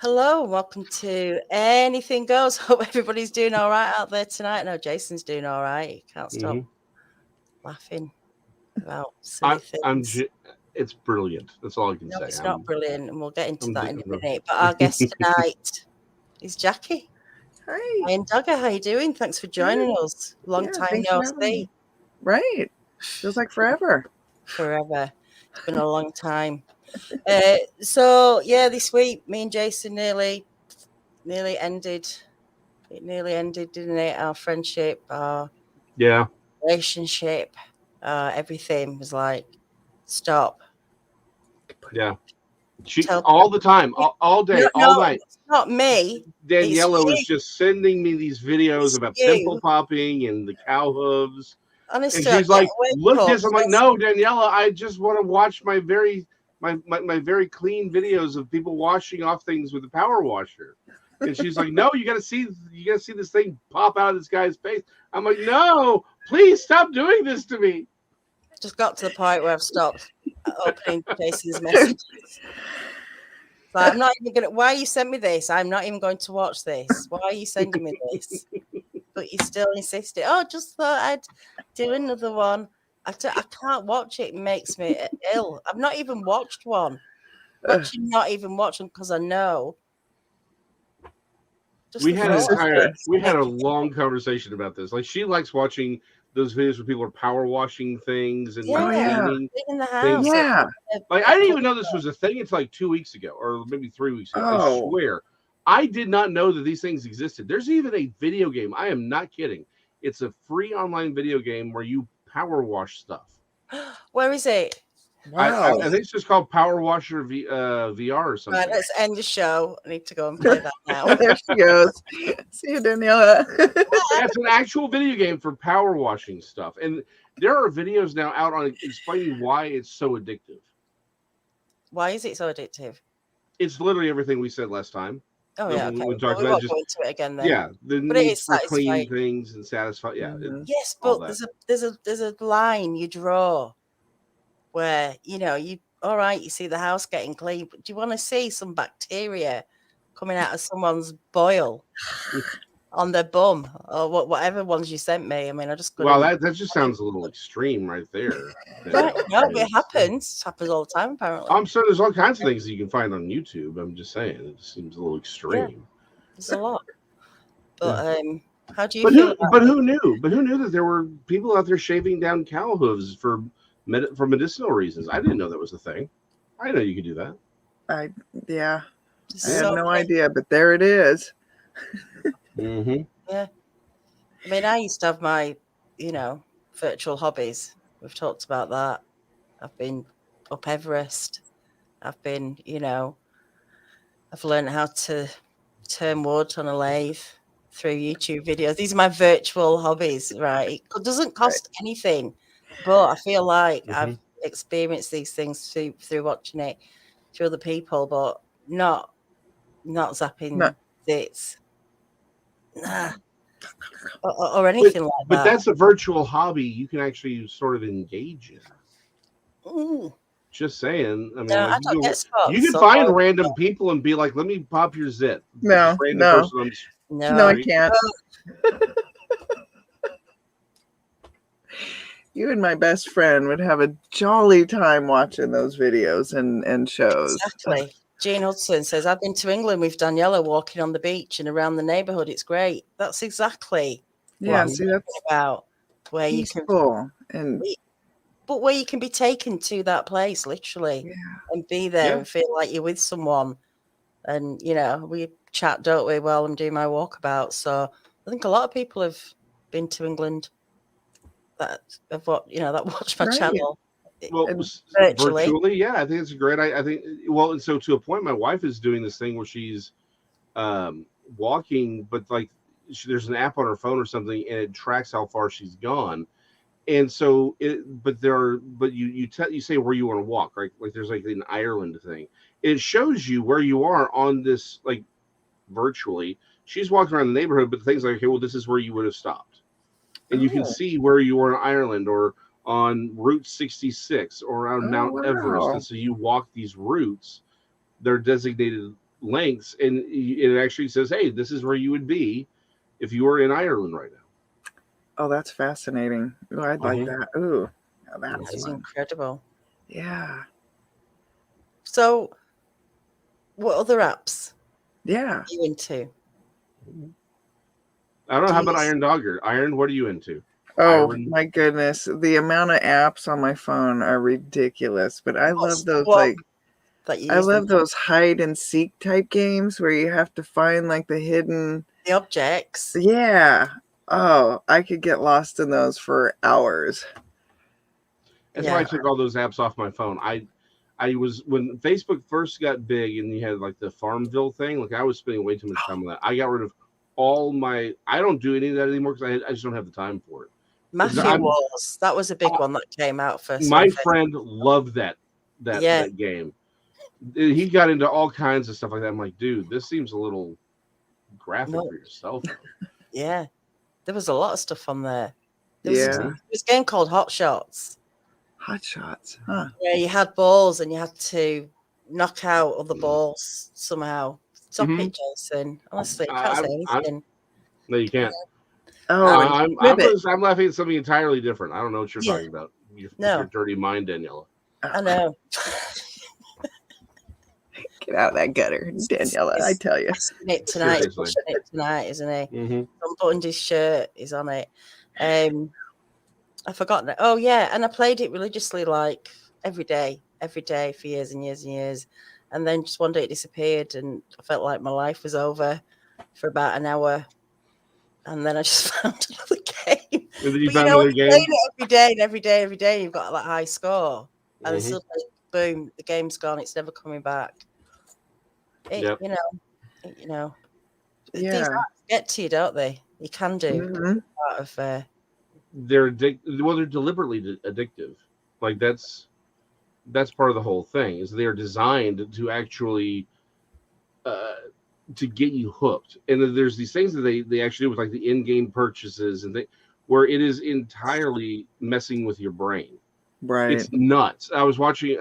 Hello, welcome to Anything Goes. Hope everybody's doing all right out there tonight. No, Jason's doing all right. He can't stop laughing about silly things. It's brilliant. That's all I can No, say. it's not brilliant, and we'll get into that in a I'm- minute. But our guest tonight is Jackie. Hi. And Dogger, how you doing? Thanks for joining us. Long time thanks no for having see. me. Right. Feels like forever. Forever. It's been a long time. So yeah, this week me and Jason nearly ended. It nearly ended, didn't it? Our friendship, our relationship, everything was like, stop. Yeah. All the time, all day, all night. It's not me. Daniela was just sending me these videos about pimple popping and the cow hooves. Honestly, and she's like, look this. I'm like, no, Daniela, I just want to watch my very clean videos of people washing off things with the power washer. And she's like, no, you gotta see this thing pop out of this guy's face. I'm like, no, please stop doing this to me. Just got to the point where I've stopped opening Jason's messages. So I'm not even gonna. Why you sent me this? I'm not even going to watch this. Why are you sending me this? But you still insisted. Oh, just thought I'd do another one. I can't watch it. It makes me ill. I've not even watched one. Not even watch them because I know. We had a long conversation about this. Like, she likes watching those videos where people are power washing things and cleaning in the house. Yeah. Like, I didn't even know this was a thing until like 2 weeks ago, or maybe 3 weeks ago. Oh. I swear, I did not know that these things existed. There's even a video game. I am not kidding. It's a free online video game where you power wash stuff. Where is it? Wow. I think it's just called Power Washer VR or something. Right, let's end the show. I need to go and play that now. There she goes. See you, Daniela. That's an actual video game for power washing stuff. And there are videos now out on explaining why it's so addictive. Why is it so addictive? It's literally everything we said last time. Oh, yeah, okay. We talked we about won't go into it again then. Yeah, the need for clean things and satisfy. Yeah. Yes, but there's a line you draw where, you all right, you see the house getting clean, but do you want to see some bacteria coming out of someone's boil on their bum or whatever ones you sent me? I mean, I just couldn't. Wow, that just sounds a little extreme right there. Right, no, it happens. It happens all the time, apparently. I'm sure there's all kinds of things that you can find on YouTube. I'm just saying, it seems a little extreme. Yeah, there's a lot. But how do you feel? But who knew? But who knew that there were people out there shaving down cow hooves for medicinal reasons? I didn't know that was a thing. I didn't know you could do that. I had no idea, but there it is. Yeah. I mean, I used to have my, virtual hobbies. We've talked about that. I've been up Everest. I've been, I've learned how to turn wood on a lathe through YouTube videos. These are my virtual hobbies, right? It doesn't cost anything, but I feel like I've experienced these things through watching it through other people, but not zapping zits. Nah. Or anything like that. But that's a virtual hobby you can actually sort of engage in. Ooh. Just saying. I mean, no, I don't get spots, you can find random people and be like, "Let me pop your zit." No, no, I can't. You and my best friend would have a jolly time watching those videos and shows. Exactly. Jane Hudson says, I've been to England with Daniela walking on the beach and around the neighbourhood. It's great. That's exactly what I'm talking about. Where peaceful but where you can be taken to that place, literally, and be there and feel like you're with someone. And, we chat, don't we, while I'm doing my walkabout. So I think a lot of people have been to England that watch my channel. Well, virtually, yeah, I think it's great. I think, and so to a point, my wife is doing this thing where she's walking, but like there's an app on her phone or something, and it tracks how far she's gone. And so, you say where you want to walk, right? Like there's like an Ireland thing. It shows you where you are on this, like virtually. She's walking around the neighborhood, but the thing's like, okay, well, this is where you would have stopped, and you can see where you are in Ireland or on Route 66 or on Mount Everest. And so you walk these routes. They're designated lengths, and it actually says, "Hey, this is where you would be if you were in Ireland right now." Oh, that's fascinating. Ooh, I'd like Mhm. that. Ooh, now That that's is fun. incredible. Yeah. So, what other apps Yeah. are you into? I don't know. Do How you about use Iron Dogger? Iron, what are you into? Oh Iron. my goodness. The amount of apps on my phone are ridiculous. But I love what's those one that you I use the love those hide and seek type games where you have to find like the hidden. the objects? Yeah. Oh, I could get lost in those for hours. That's why I Yeah. took all those apps off my phone. I was when Facebook first got big and you had like the Farmville thing. Like I was spending way too much time on that. I got rid of all my. I don't do any of that anymore because I just don't have the time for it. Because Matthew Wars. That was a big one that came out first. my on friend loved Yeah. that game. He got into all kinds of stuff like that. I'm like, dude, this seems a little graphic No, for your cell phone. yeah. There was a lot of stuff on there. There Yeah. was a game called Hot Shots Hot shots. Huh. where you had balls and you had to knock out other balls somehow. Stop Mhm. it, Jason. Honestly, you can't say anything. No, you can't. Oh, and Ribbit. I'm laughing at something entirely different. I don't know what you're Yeah. talking about. With No. your dirty mind, Daniela. I know. Get out of that gutter, Daniela. I tell you. It tonight. He's Seriously. pushing it tonight, isn't he? Mm-hmm. Unbuttoned his shirt. He's on it. I forgot that. Oh yeah, and I played it religiously, like every day for years and years and years, and then just one day it disappeared, and I felt like my life was over for about an hour, and then I just found another game. And then you But found when another you're game. playing it every day and every day, every day, you've got that high score, and it's Mhm. still like, boom, the game's gone. It's never coming back. Yep. You know, these Yeah. apps get to you, don't they? You can do Mhm. part of. They're they're deliberately addictive. Like that's part of the whole thing. Is they're designed to actually uh, to get you hooked. And then there's these things that they actually do with like the in-game purchases and where it is entirely messing with your brain. Right. It's nuts. I was watching.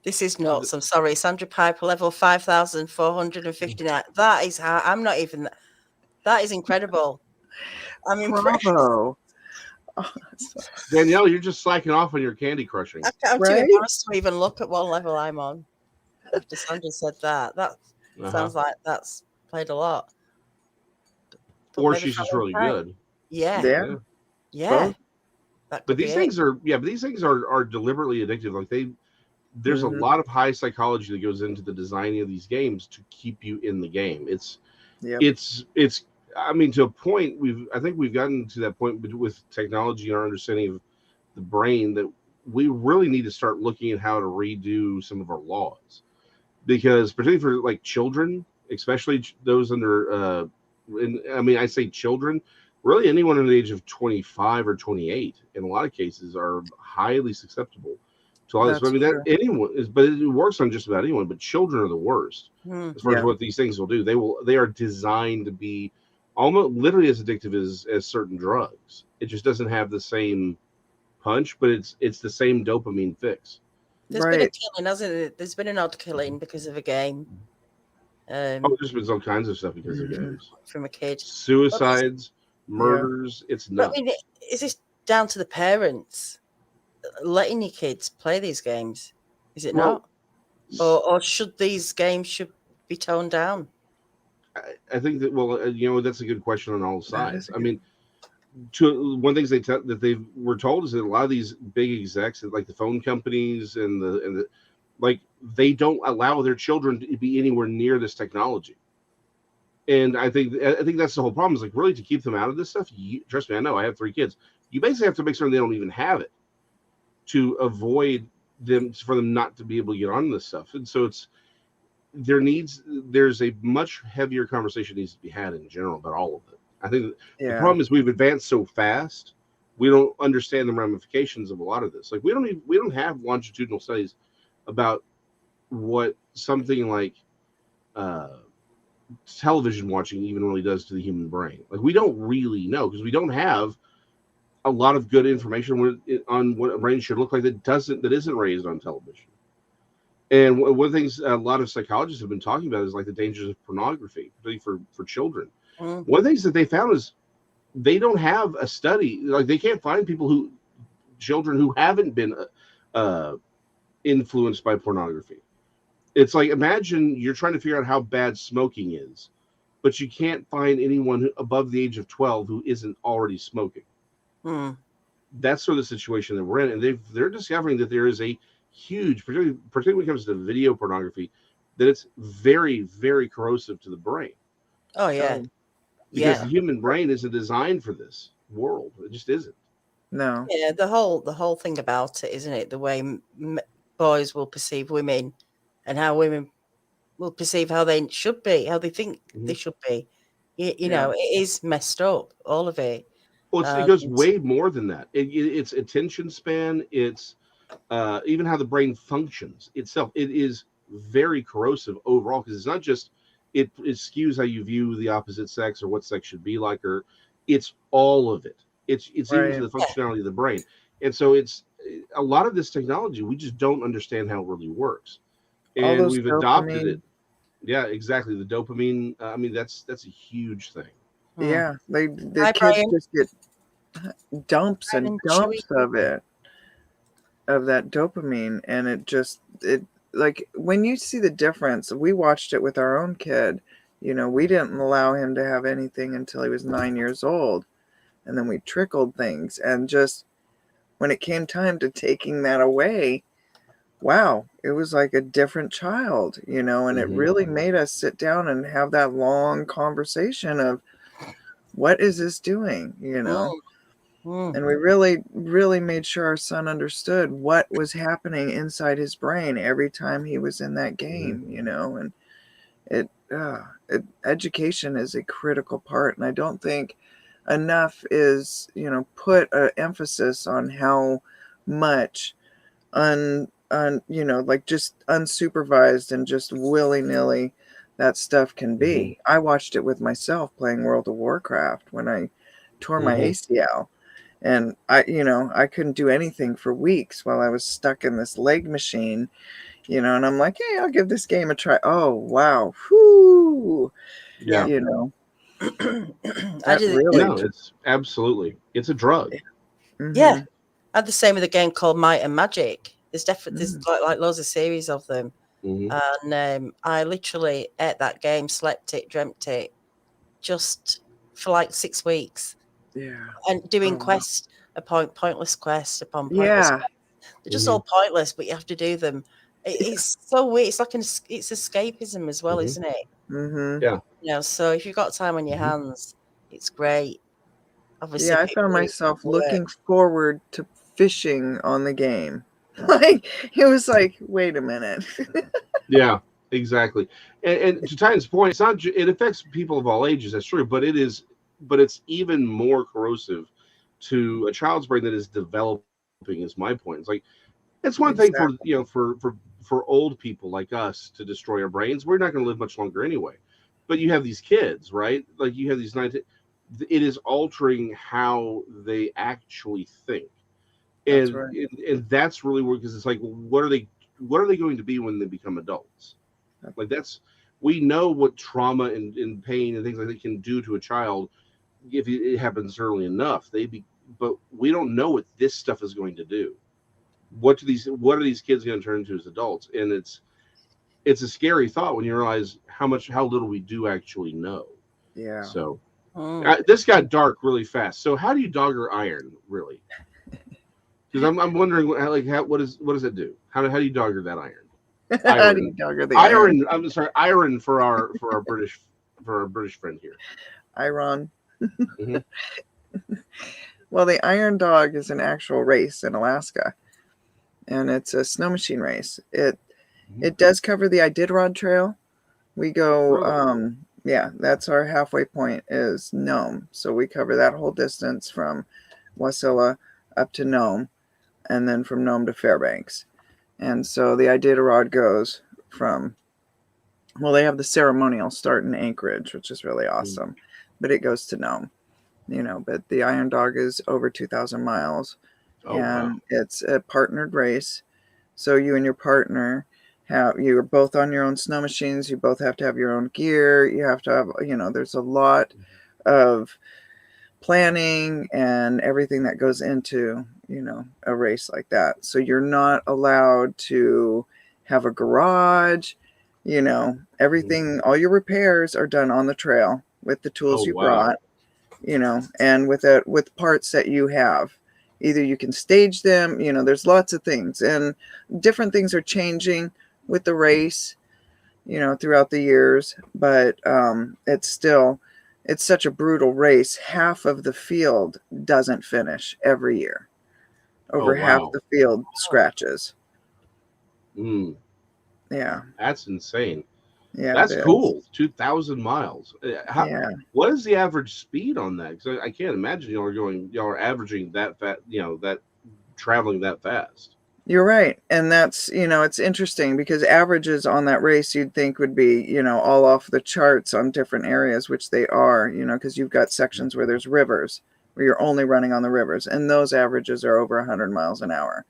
This is nuts. I'm sorry. Sandra Piper, level 5,459. That is how I'm not even. That is incredible. I'm impressed. Bravo. Oh, Danielle, you're just slacking off on your candy crushing. I'm too Right? embarrassed to even look at what level I'm on. After Sandra said that, that sounds like that's played a lot. But Or maybe she's for a just long really time. good. Yeah. Yeah. That But could be these it. things are deliberately addictive. Like there's a Mhm. lot of high psychology that goes into the designing of these games to keep you in the game. Yep. It's I mean, to a point, I think we've gotten to that point with technology and our understanding of the brain that we really need to start looking at how to redo some of our laws, because particularly for like children, especially those under and I mean, I say children, really anyone under the age of 25 or 28 in a lot of cases are highly susceptible to all this. That's I mean, true. that anyone is, but it works on just about anyone. But children are the worst as far as Yeah. what these things will do. They are designed to be almost literally as addictive as certain drugs. It just doesn't have the same punch, but it's the same dopamine fix. There's been a Right. killing, hasn't there? There's been an odd killing because of a game. Oh, there's been all kinds of stuff because of Mhm. games. From a kid. Suicides, murders, it's But I nuts. mean, is this down to the parents letting your kids play these games? Is it Well, not? Or should these games should be toned down? I think that, well, that's a good question on all That sides. is a I good- mean, one things that they were told is that a lot of these big execs, like the phone companies and the like, they don't allow their children to be anywhere near this technology. And I think that's the whole problem, is like really to keep them out of this stuff. Trust me, I know, I have 3 kids. You basically have to make sure they don't even have it to avoid for them not to be able to get on this stuff. And so there's a much heavier conversation needs to be had in general about all of it. I think the problem is we've advanced so fast, we don't understand the ramifications of a lot of this. Like we don't have longitudinal studies about what something like television watching even really does to the human brain. Like we don't really know, because we don't have a lot of good information on what a brain should look like that isn't raised on television. And one of the things a lot of psychologists have been talking about is like the dangers of pornography, particularly for children. Mm. One of the things that they found is they don't have a study, like they can't find children who haven't been uh, influenced by pornography. It's like, imagine you're trying to figure out how bad smoking is, but you can't find anyone above the age of 12 who isn't already smoking. Mm. That's sort of the situation that we're in, and they're discovering that there is a huge, particularly when it comes to video pornography, that it's very, very corrosive to the brain, Oh yeah, Oh, because the yeah, human brain isn't designed for this world. It just isn't. no. yeah. The whole thing about it, isn't it? The way boys will perceive women, and how women will perceive how they should be, how they think they Mhm. should be. You Yeah. know, it is messed up, all of it. Well, it And goes way more than that. It's attention span. It's even how the brain functions itself. It is very corrosive overall, because it's not just it skews how you view the opposite sex or what sex should be like, or it's all of it. It's even to Right. the functionality of the brain. And so it's a lot of this technology, we just don't understand how it really works, All and those we've adopted it. dopamine. Yeah, exactly. The dopamine. I mean, that's a huge thing. hmm. Yeah. The Hi, kids Brian. just get dumps Brian and and Chewy. dumps of it, of that dopamine, and it like when you see the difference. We watched it with our own kid. We didn't allow him to have anything until he was 9 years old, and then we trickled things, and just when it came time to taking that away, wow, it was like a different child, and it Hmm. really made us sit down and have that long conversation of what is this doing. Mm, mm, And we really, really made sure our son understood what was happening inside his brain every time he was in that Hmm. game. And education is a critical part. And I don't think enough is, put an emphasis on how much like just unsupervised and just willy-nilly that stuff can Hmm. be. I watched it with myself playing World of Warcraft when I tore my Hmm. ACL, and I couldn't do anything for weeks while I was stuck in this leg machine, and I'm like, hey, I'll give this game a try. Oh wow, whoo, Yeah. yeah. you know I that did the really. No, it's absolutely, it's a drug. yeah. Mm-hmm, I had the same with a game called Might and Magic. There's definitely there's mm, like loads of series of them, Hmm. and I literally ate that game, slept it, dreamt it, just for like 6 weeks, yeah. and doing Oh wow. quest pointless quest upon pointless. Yeah. They're just Hmm. all pointless, but you have to do them. It's so weird. It's like it's escapism as well, Hmm. isn't it? Mm-hmm. Yeah. So if you've got time on your Hmm. hands, it's great. Obviously, Yeah, I found people who myself work. looking forward to fishing on the game. Like, it was like, wait a minute. Yeah, exactly. And to Titan's point, it's not. It affects people of all ages. That's true, but it's even more corrosive to a child's brain that is developing. Is my point. It's like it's one thing for Exactly. for old people like us to destroy our brains. We're not going to live much longer anyway. But you have these kids, right? Like you have these 19. It is altering how they actually think, That's and right. and that's really weird, because it's like, what are they going to be when they become adults? Like, that's, we know what trauma and pain and things like that can do to a child if it happens early enough. But we don't know what this stuff is going to do. What are these kids going to turn into as adults? And it's a scary thought when you realize how little we do actually know. Yeah. So Mm. this got dark really fast. So how do you dogger iron, really? Because I'm wondering what does it do? How do you dogger that iron? How do you Iron, dogger the iron? iron. I'm sorry, iron for our British friend here. Iron. Hmm. Well, the Iron Dog is an actual race in Alaska, and it's a snow machine race. Hmm. It does cover the Iditarod Trail. We go, Really? yeah, that's our halfway point is Nome. So we cover that whole distance from Wasilla up to Nome, and then from Nome to Fairbanks. And so the Iditarod goes from, well, they have the ceremonial start in Anchorage, which is really awesome, but it goes to Nome, but the Iron Dog is over 2,000 miles, Oh wow. and it's a partnered race. So you and your partner you're both on your own snow machines. You both have to have your own gear. You have to have, there's a lot of planning and everything that goes into, a race like that. So you're not allowed to have a garage, everything, all your repairs are done on the trail with the tools Oh, you wow. brought, and with parts that you have. Either you can stage them, there's lots of things, and different things are changing with the race, throughout the years, but it's such a brutal race. Half of the field doesn't finish every year. Oh, Over half wow. the field scratches. Mm, Yeah. that's insane. Yeah, it That's is. cool. 2,000 miles. Yeah. What is the average speed on that? Because I can't imagine y'all are averaging that fat, that traveling that fast. You're right. And that's, it's interesting because averages on that race you'd think would be, all off the charts on different areas, which they are, because you've got sections where there's rivers, where you're only running on the rivers, and those averages are over 100 miles an hour,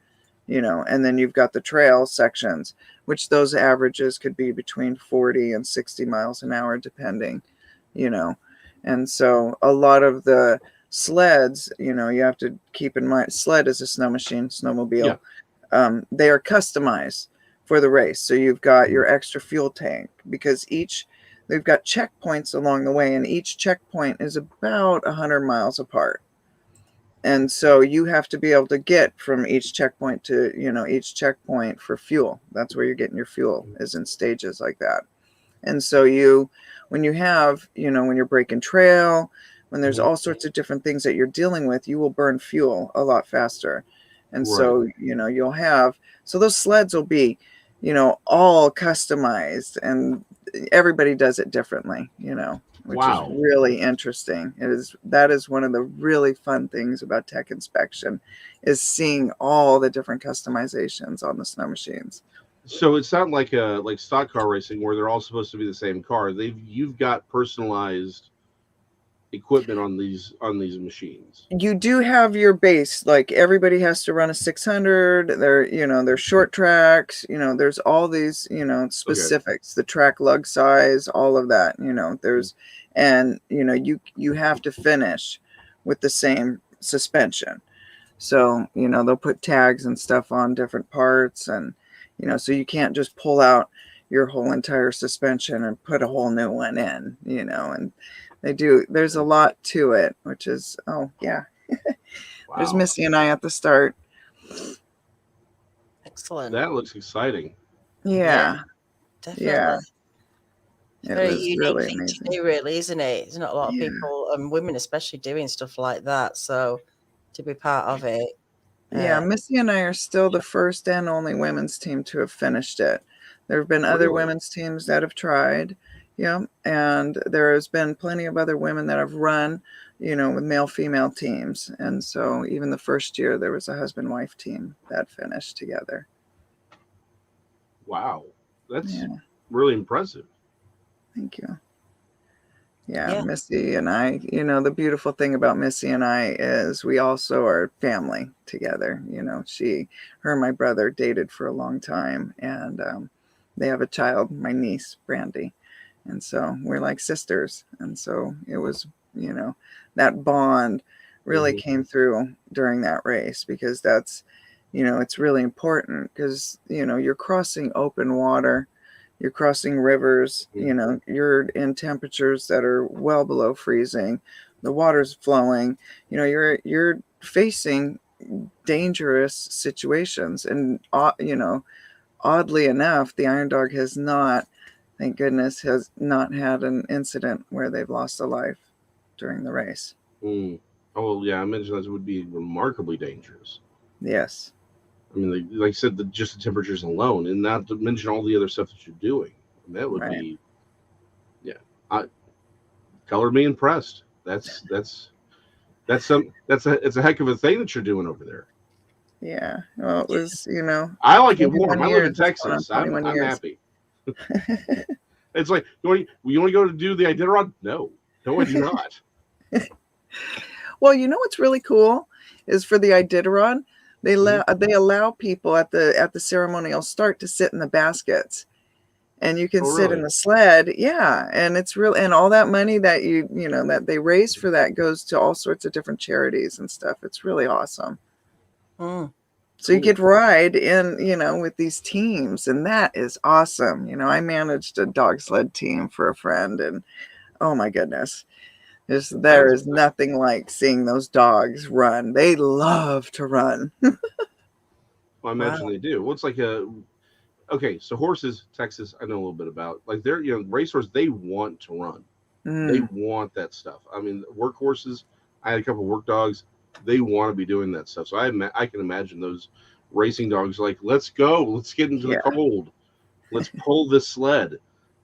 and then you've got the trail sections, which those averages could be between 40 and 60 miles an hour, depending, you know. And so a lot of the sleds, you have to keep in mind, sled is a snow machine, Yeah. snowmobile. They are customized for the race. So you've got your extra fuel tank because they've got checkpoints along the way, and each checkpoint is about 100 miles apart. And so you have to be able to get from each checkpoint to, each checkpoint for fuel. That's where you're getting your fuel, is in stages like that. And so when you're breaking trail, when there's all sorts of different things that you're dealing with, you will burn fuel a lot faster. And Right. so, so those sleds will be, all customized, and everybody does it differently, which Wow. is really interesting. That is one of the really fun things about tech inspection, is seeing all the different customizations on the snow machines. So it's not like stock car racing where they're all supposed to be the same car. You've got personalized equipment on these machines. You do have your base, like everybody has to run a 600. They're short tracks, there's all these, specifics, the track lug size, all of that, and you have to finish with the same suspension. So, they'll put tags and stuff on different parts, and so you can't just pull out your whole entire suspension and put a whole new one in, and there's a lot to it, which is, oh yeah. Wow. There's Missy and I at the start. Excellent. That looks exciting. Yeah. Definitely. Yeah. It's It very was unique really thing amazing. to do, really, isn't it? There's not a lot of Yeah. people, and women especially, doing stuff like that. So to be part of it. Yeah, Missy and I are still the first and only women's team to have finished it. There have been other Really? women's teams that have tried, and there has been plenty of other women that have run, with male-female teams. And so even the first year, there was a husband-wife team that finished together. Wow. That's Yeah. really impressive. Thank you. Yeah, Missy and I, the beautiful thing about Missy and I is we also are family together. Her and my brother dated for a long time, and they have a child, my niece, Brandy. And so we're like sisters. And so it was, that bond really came through during that race, because that's, it's really important, because, you're crossing open water. You're crossing rivers, you're in temperatures that are well below freezing. The water's flowing, you're facing dangerous situations. And, oddly enough, the Iron Dog has not, thank goodness, has not had an incident where they've lost a life during the race. Oh, well, yeah, I mentioned that it would be remarkably dangerous. Yes. I mean, like I said, just the temperatures alone, and not to mention all the other stuff that you're doing. And that would be, color me impressed. It's a heck of a thing that you're doing over there. Yeah. Well, it was, I like it warm. I live in years, it's going on Texas. I'm 21 years. happy. It's like, you want to go to do the Iditarod? No, I do not. Well, what's really cool is for the Iditarod, They allow people at the ceremonial start to sit in the baskets, and you can Oh, sit in really? the sled. Yeah, and it's real, and all that money that you know that they raise for that goes to all sorts of different charities and stuff. It's really awesome. Mm. So you Cool. get to ride in, with these teams, and that is awesome. I managed a dog sled team for a friend, and oh my goodness, there That's is nothing like seeing those dogs run. They love to run. well, I imagine Wow. they do. Well, it's like okay, so horses, Texas, I know a little bit about. Like they're racehorses, they want to run. They Mm, want that stuff. I mean, work horses. I had a couple of work dogs. They want to be doing that stuff. So I can imagine those racing dogs like, let's go, let's get into the yeah, cold, let's pull this sled.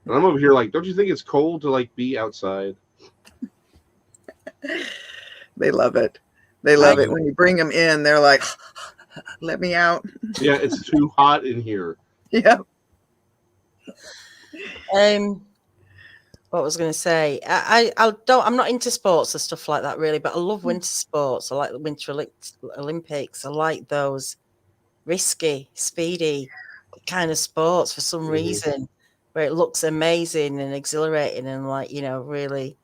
And I'm over here like, don't you think it's cold to like be outside? they love it. They I love it when you bring them in. They're like, "Let me out." Yeah, it's too hot in here. Yeah, um what was I going to say? I'm not into sports and stuff like that really, but I love winter sports. I like the Winter Olympics. I like those risky, speedy kind of sports for some reason, where it looks amazing and exhilarating and really,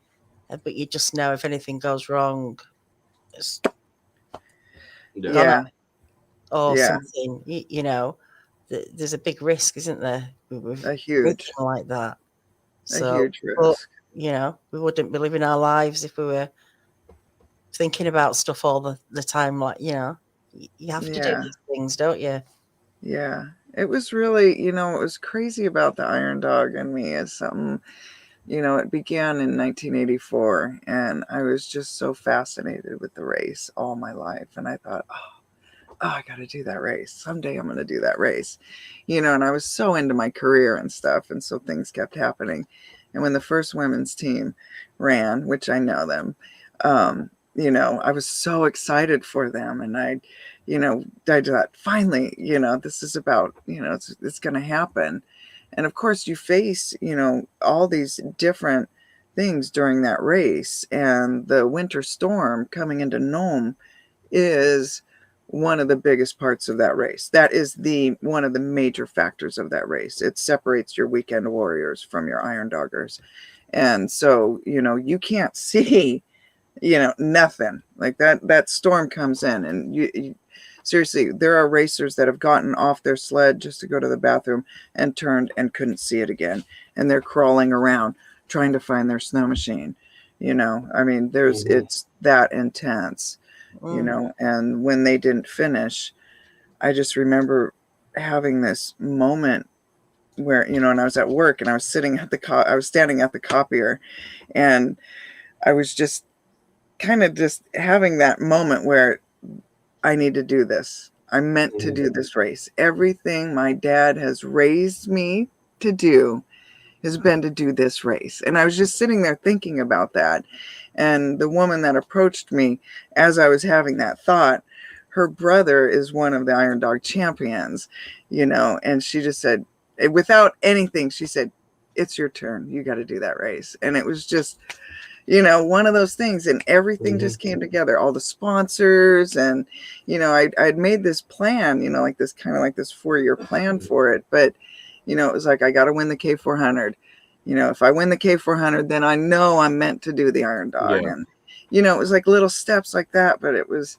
but you just know if anything goes wrong, it's Yeah. gonna yeah, or yeah. something. There's a big risk, isn't there, with A huge, anything like that? a So, huge but risk. we wouldn't be living our lives if we were thinking about stuff all the time. You have to do Yeah, these things, don't you? yeah. It was really, what was crazy about the Iron Dog and me is something. It began in 1984, and I was just so fascinated with the race all my life. And I thought, oh, I got to do that race. Someday I'm going to do that race. And I was so into my career and stuff. And so things kept happening. And when the first women's team ran, which I know them, I was so excited for them. And I thought, finally, this is about, it's going to happen. And of course, you face, all these different things during that race. And the winter storm coming into Nome is one of the biggest parts of that race. That is one of the major factors of that race. It separates your weekend warriors from your iron doggers. And so, you can't see, nothing like that storm comes in, and you seriously, there are racers that have gotten off their sled just to go to the bathroom and turned and couldn't see it again. And they're crawling around trying to find their snow machine. I mean, it's that intense, and when they didn't finish, I just remember having this moment where, and I was at work and I was sitting at I was standing at the copier, and I was just kind of just having that moment where I need to do this. I'm meant to do this race. Everything my dad has raised me to do has been to do this race. And I was just sitting there thinking about that. And the woman that approached me as I was having that thought, her brother is one of the Iron Dog champions, and she just said, without anything, she said, "It's your turn. You got to do that race." And it was just, one of those things, and everything just came together, all the sponsors, and, I'd made this plan, like this kind of like this 4-year plan for it. But, it was like, I got to win the K400. If I win the K400, then I know I'm meant to do the Iron Dog. Yeah. And, it was like little steps like that, but it was,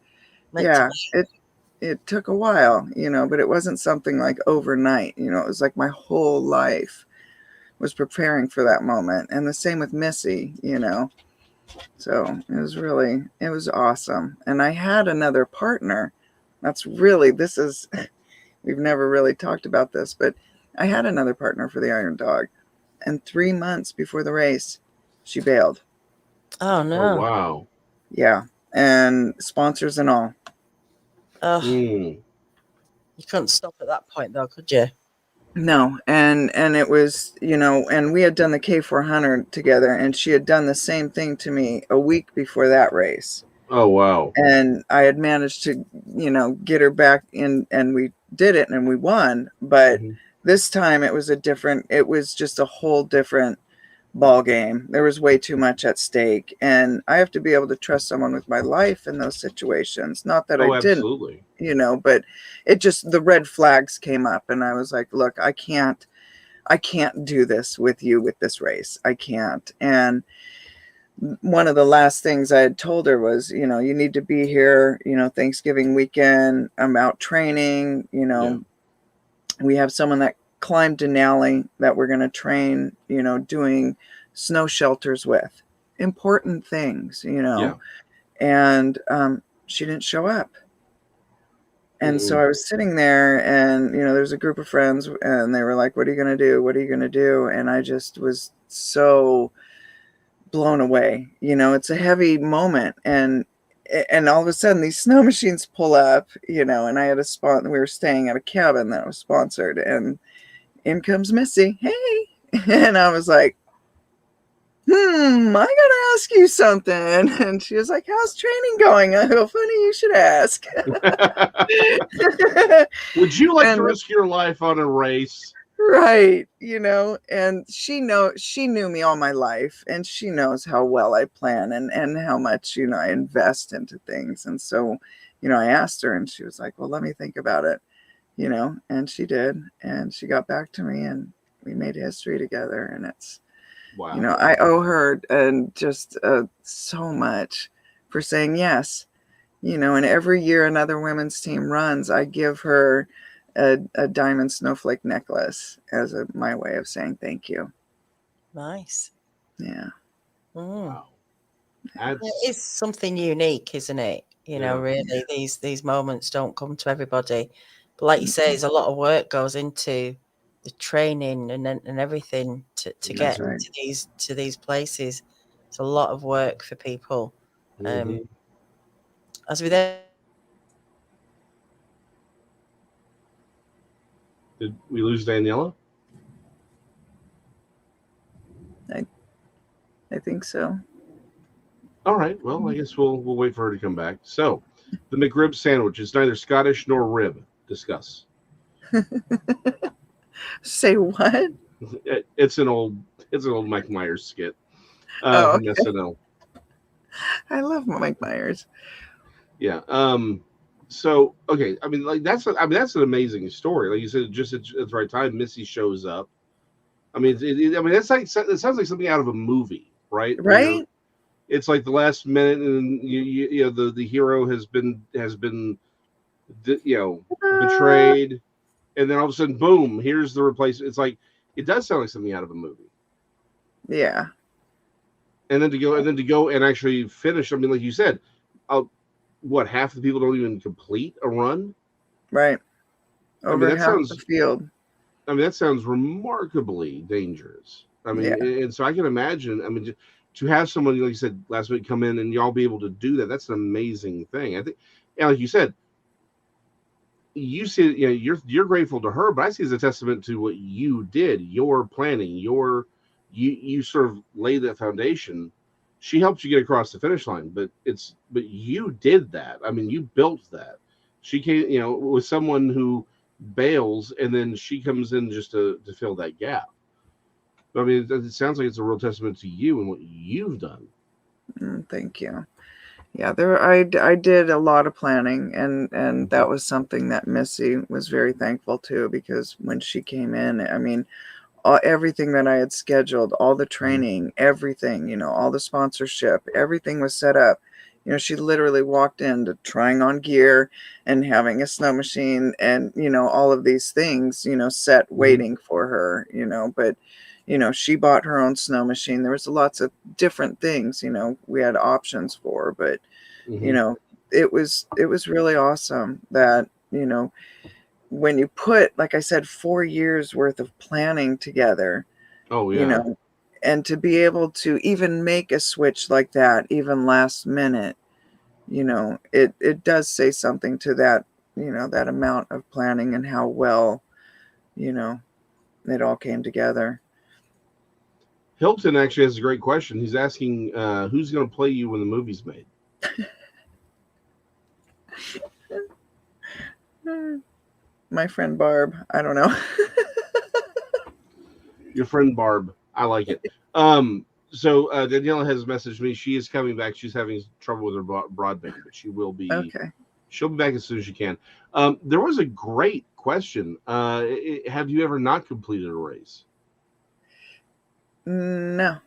it took a while, but it wasn't something like overnight, it was like my whole life was preparing for that moment. And the same with Missy, so it was awesome. And I had another partner. We've never really talked about this, but I had another partner for the Iron Dog. And 3 months before the race, she bailed. Oh Oh, no. wow. Yeah. And sponsors and all. You couldn't stop at that point though, could you? No, and it was, and we had done the K400 together, and she had done the same thing to me a week before that race. Oh, wow. And I had managed to, get her back in, and we did it and we won. But this time it was just a whole different ball game. There was way too much at stake, and I have to be able to trust someone with my life in those situations. Not that I Oh, didn't, absolutely. but it just, the red flags came up, and I was like, look, I can't do this with you with this race. I can't. And one of the last things I had told her was, you need to be here, Thanksgiving weekend. I'm out training, we have someone that climbed Denali that we're going to train, doing snow shelters with. Important things, Yeah. and she didn't show up. And so I was sitting there, and there's a group of friends, and they were like, what are you going to do? What are you going to do? And I just was so blown away. It's a heavy moment, and all of a sudden these snow machines pull up, and I had we were staying at a cabin that was sponsored, and in comes Missy. Hey. And I was like, I gotta ask you something. And she was like, how's training going? I go, funny you should ask. Would you like to And- risk your life on a race? Right, and she knew me all my life, and she knows how well I plan and how much, I invest into things. And so, I asked her, and she was like, well, let me think about it, and she did, and she got back to me, and we made history together. And it's, Wow. I owe her and just so much for saying yes, and every year another women's team runs, I give her a diamond snowflake necklace as my way of saying thank you. Nice. Yeah. Wow. It's something unique, isn't it? Really, these moments don't come to everybody. But like you say, there's a lot of work goes into the training and everything to get right. to these places. It's a lot of work for people. As we then, Did we lose Daniela? I think so. All right. Well, I guess we'll wait for her to come back. So, the McRib sandwich is neither Scottish nor rib. Discuss. Say what? It's an old Mike Myers skit Oh, from SNL. I love Mike Myers. Yeah. So okay, I mean, like that's an amazing story. Like you said, just at the right time, Missy shows up. I mean, that's like, it sounds like something out of a movie, right? Right? It's like the last minute, and the hero has been betrayed, and then all of a sudden, boom! Here's the replacement. It's like, it does sound like something out of a movie. Yeah. And then to go and actually finish. I mean, like you said, half the people don't even complete a run. Right. Over half sounds the field. I mean, that sounds remarkably dangerous. I mean, and so I can imagine. I mean, to have someone, like you said, last week come in and y'all be able to do that, that's an amazing thing. I think, and like you said, you see, you're grateful to her, but I see it as a testament to what you did, your planning, you sort of laid that foundation. She helped you get across the finish line, but you did that. I mean, you built that. She came, with someone who bails, and then she comes in just to fill that gap. I mean, it sounds like it's a real testament to you and what you've done. Thank you. Yeah, I did a lot of planning, and that was something that Missy was very thankful to, because when she came in, I mean, everything that I had scheduled, all the training, everything, all the sponsorship, everything was set up. She literally walked into trying on gear and having a snow machine and, all of these things, set waiting for her, but, she bought her own snow machine. There was lots of different things, we had options for, but, it was really awesome that, when you put, like I said, 4 years worth of planning together, Oh yeah. And to be able to even make a switch like that, even last minute, it does say something to that, that amount of planning and how well, it all came together. Hilton actually has a great question. He's asking, who's going to play you when the movie's made? My friend Barb. I don't know. Your friend Barb. I like it. So Daniela has messaged me. She is coming back. She's having trouble with her broadband, but she will be. Okay. She'll be back as soon as she can. There was a great question. Have you ever not completed a race? No.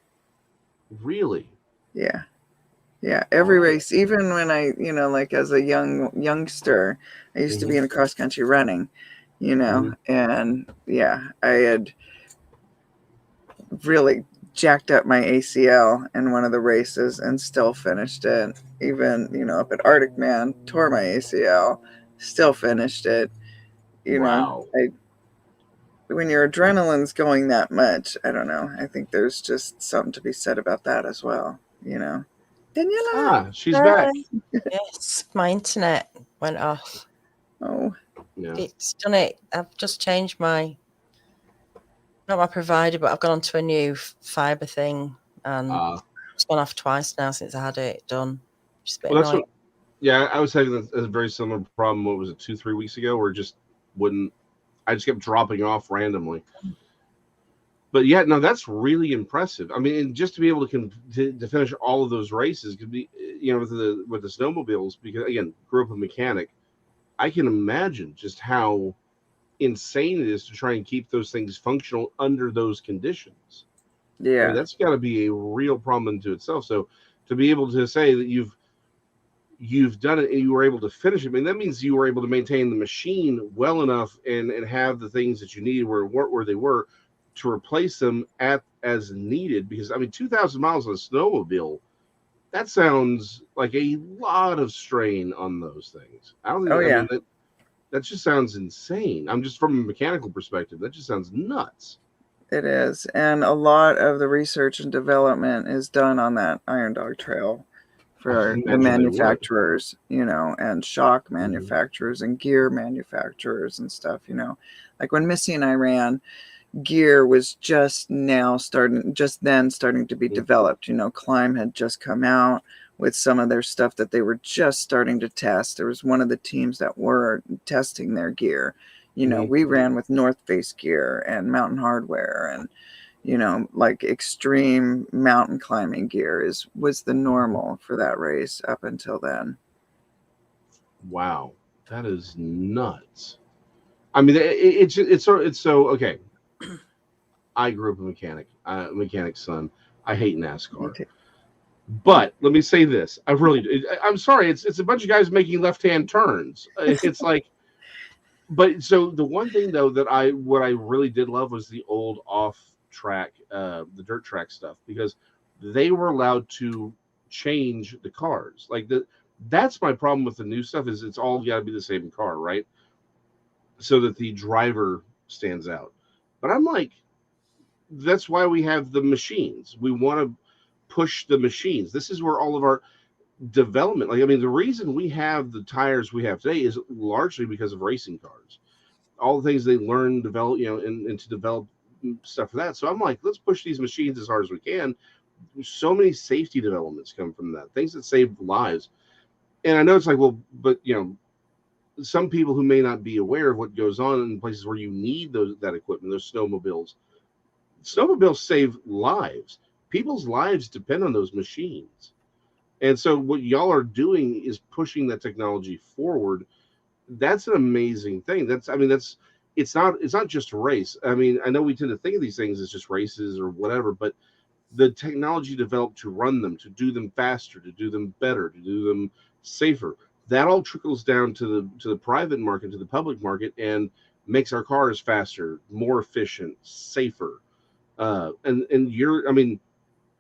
Really? Yeah. Yeah, every Wow. race, even when I, like as a youngster, I used to be in cross country running, Mhm. and yeah, I had really jacked up my ACL in one of the races and still finished it. Even, up at Arctic Man, tore my ACL, still finished it. Wow. When your adrenaline's going that much, I don't know. I think there's just something to be said about that as well. Daniela. Ah, she's back. Hi. Yes, my internet went off. Oh, Yeah. It's done it. I've just changed not my provider, but I've gone onto a new fiber thing, and it's gone off twice now since I had it done. Just a bit Well, that's annoying. what. Yeah, I was having a very similar problem. What was it, 2, 3 weeks ago, where it just wouldn't. I just kept dropping off randomly. But yeah, no, that's really impressive. I mean, and just to be able to finish all of those races could be, with the snowmobiles, because again, grew up a mechanic. I can imagine just how insane it is to try and keep those things functional under those conditions. I mean, yeah. that's got to be a real problem into itself. So to be able to say that you've done it and you were able to finish it, I mean, that means you were able to maintain the machine well enough and have the things that you needed where they were to replace them at as needed. Because I mean, 2,000 miles on a snowmobile, that sounds like a lot of strain on those things. I don't Oh, think. I yeah. mean, that just sounds insane. I'm just from a mechanical perspective. That just sounds nuts. It is. And a lot of the research and development is done on that Iron Dog Trail I for the imagine they would. manufacturers, and shock Mhm. manufacturers and gear manufacturers and stuff. Like when Missy and I ran, gear was just then starting to be developed. Climb had just come out with some of their stuff that they were just starting to test. There was one of the teams that were testing their gear. Mhm. We ran with North Face gear and Mountain Hardware, and like extreme mountain climbing gear was the normal for that race up until then. Wow, that is nuts. I mean, it's so okay. I grew up a mechanic's son. I hate Me NASCAR, too. but let me say this: I really, I'm sorry. It's a bunch of guys making left-hand turns. It's like, but so the one thing though that what I really did love was the old off track, the dirt track stuff, because they were allowed to change the cars. That's my problem with the new stuff is it's all got to be the same car, right? So that the driver stands out. But I'm like, that's why we have the machines. We want to push the machines. This is where all of our development, like, I mean, the reason we have the tires we have today is largely because of racing cars. All the things they learn, develop, and to develop stuff for that. So I'm like, let's push these machines as hard as we can. So many safety developments come from that, things that save lives. And I know it's like, well, but some people who may not be aware of what goes on in places where you need that equipment, those snowmobiles save lives. People's lives depend on those machines. And so what y'all are doing is pushing that technology forward. That's an amazing thing. It's not just a race. I mean, I know we tend to think of these things as just races or whatever, but the technology developed to run them, to do them faster, to do them better, to do them safer. That all trickles down to the private market, to the public market, and makes our cars faster, more efficient, safer. And I mean,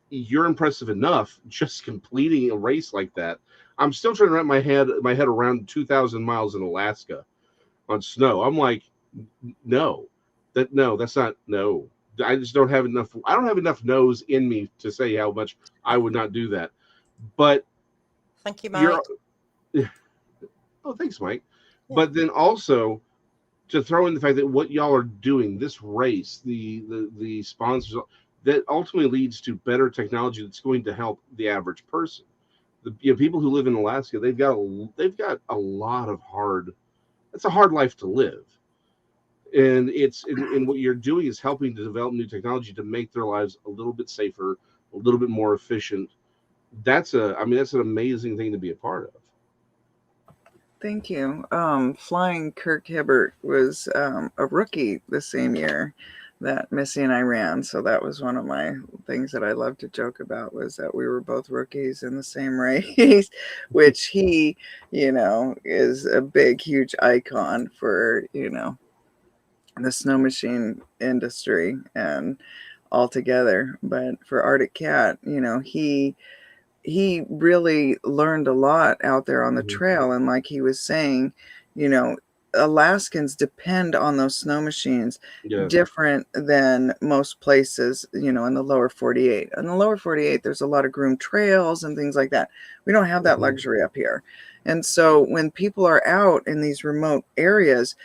you're impressive enough just completing a race like that. I'm still trying to wrap my head around 2,000 miles in Alaska on snow. I'm like, no, that's not no. I just don't have enough. I don't have enough nose in me to say how much I would not do that. But Thank you, you're, Mike. oh, thanks, Mike. Yeah. But then also to throw in the fact that what y'all are doing, this race, the sponsors, that ultimately leads to better technology that's going to help the average person. The people who live in Alaska, they've got a lot of hard. It's a hard life to live, And it's in what you're doing is helping to develop new technology to make their lives a little bit safer, a little bit more efficient. That's an amazing thing to be a part of. Thank you. Flying Kirk Hibbert was a rookie the same year that Missy and I ran. So that was one of my things that I love to joke about, was that we were both rookies in the same race, which he, is a big, huge icon for, the snow machine industry and altogether. But for Arctic Cat, he really learned a lot out there on the Hmm. trail. And like he was saying, you know, Alaskans depend on those snow machines Yeah. different than most places, in the lower 48. In the lower 48, there's a lot of groomed trails and things like that. We don't have that Hmm. luxury up here. And so when people are out in these remote areas,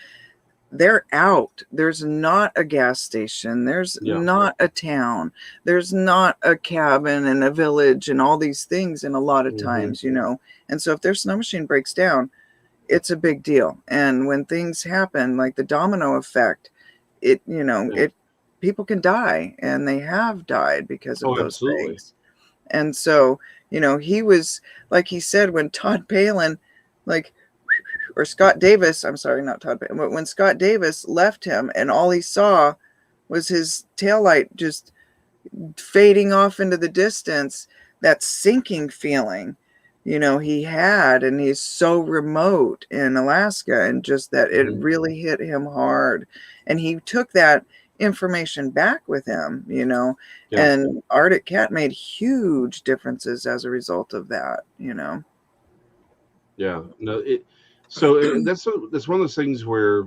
they're out. There's not a gas station. There's Yeah. not a town. There's not a cabin and a village and all these things. And a lot of Hmm. times, and so if their snow machine breaks down, it's a big deal. And when things happen, like the domino effect, Yeah. it people can die, and they have died because of Oh, those absolutely. things. And so, he was, like he said, when Todd Palin, like, or Scott Davis, I'm sorry, not Todd, but when Scott Davis left him and all he saw was his taillight just fading off into the distance, that sinking feeling, he had, and he's so remote in Alaska, and just that it Hmm. really hit him hard. And he took that information back with him, Yeah. and Arctic Cat made huge differences as a result of that. Yeah. No. That's one of those things where,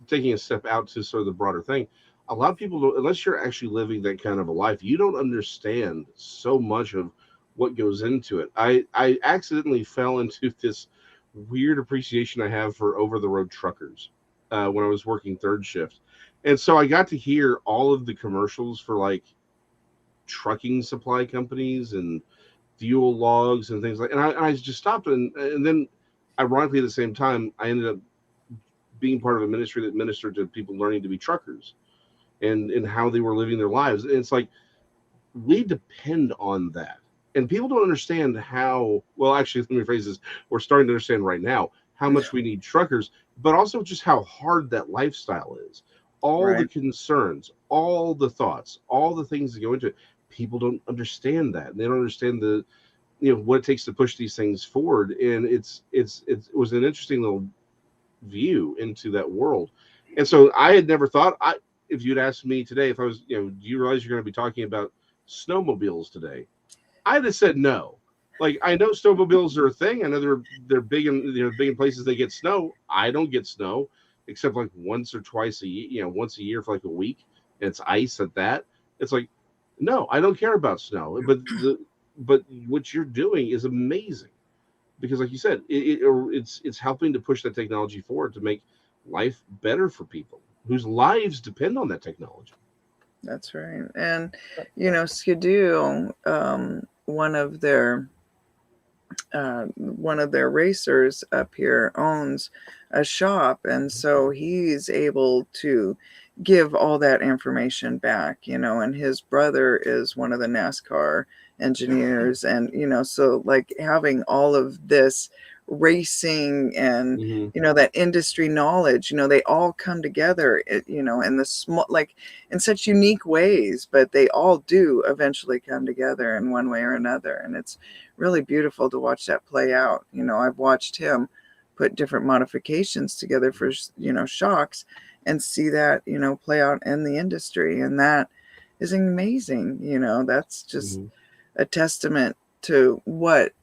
taking a step out to sort of the broader thing. A lot of people don't, unless you're actually living that kind of a life, you don't understand so much of what goes into it. I accidentally fell into this weird appreciation I have for over the road truckers when I was working third shift, and so I got to hear all of the commercials for like trucking supply companies and fuel logs and things like. And I just stopped, and then ironically at the same time I ended up being part of a ministry that ministered to people learning to be truckers and how they were living their lives. And it's like we depend on that. And people don't understand how well, actually, let me phrase this. We're starting to understand right now how much we need truckers, but also just how hard that lifestyle is. All the Right. concerns, all the thoughts, all the things that go into it. People don't understand that. They don't understand what it takes to push these things forward. And it was an interesting little view into that world. And so I had never thought, if you'd asked me today, if I was, do you realize you're going to be talking about snowmobiles today? I'd have said no. Like, I know snowmobiles are a thing. I know they're big in places they get snow. I don't get snow except like once or twice a year, once a year for like a week, and it's ice at that. It's like, no, I don't care about snow. But what you're doing is amazing because, like you said, it's helping to push that technology forward to make life better for people whose lives depend on that technology. That's right. And Skidoo, one of their racers up here owns a shop, and so he's able to give all that information back, and his brother is one of the NASCAR engineers, and so like having all of this racing and Hmm. that industry knowledge, they all come together, in the small, like, in such unique ways, but they all do eventually come together in one way or another. And it's really beautiful to watch that play out. I've watched him put different modifications together for, shocks, and see that, play out in the industry. And that is amazing. That's just Hmm. a testament to what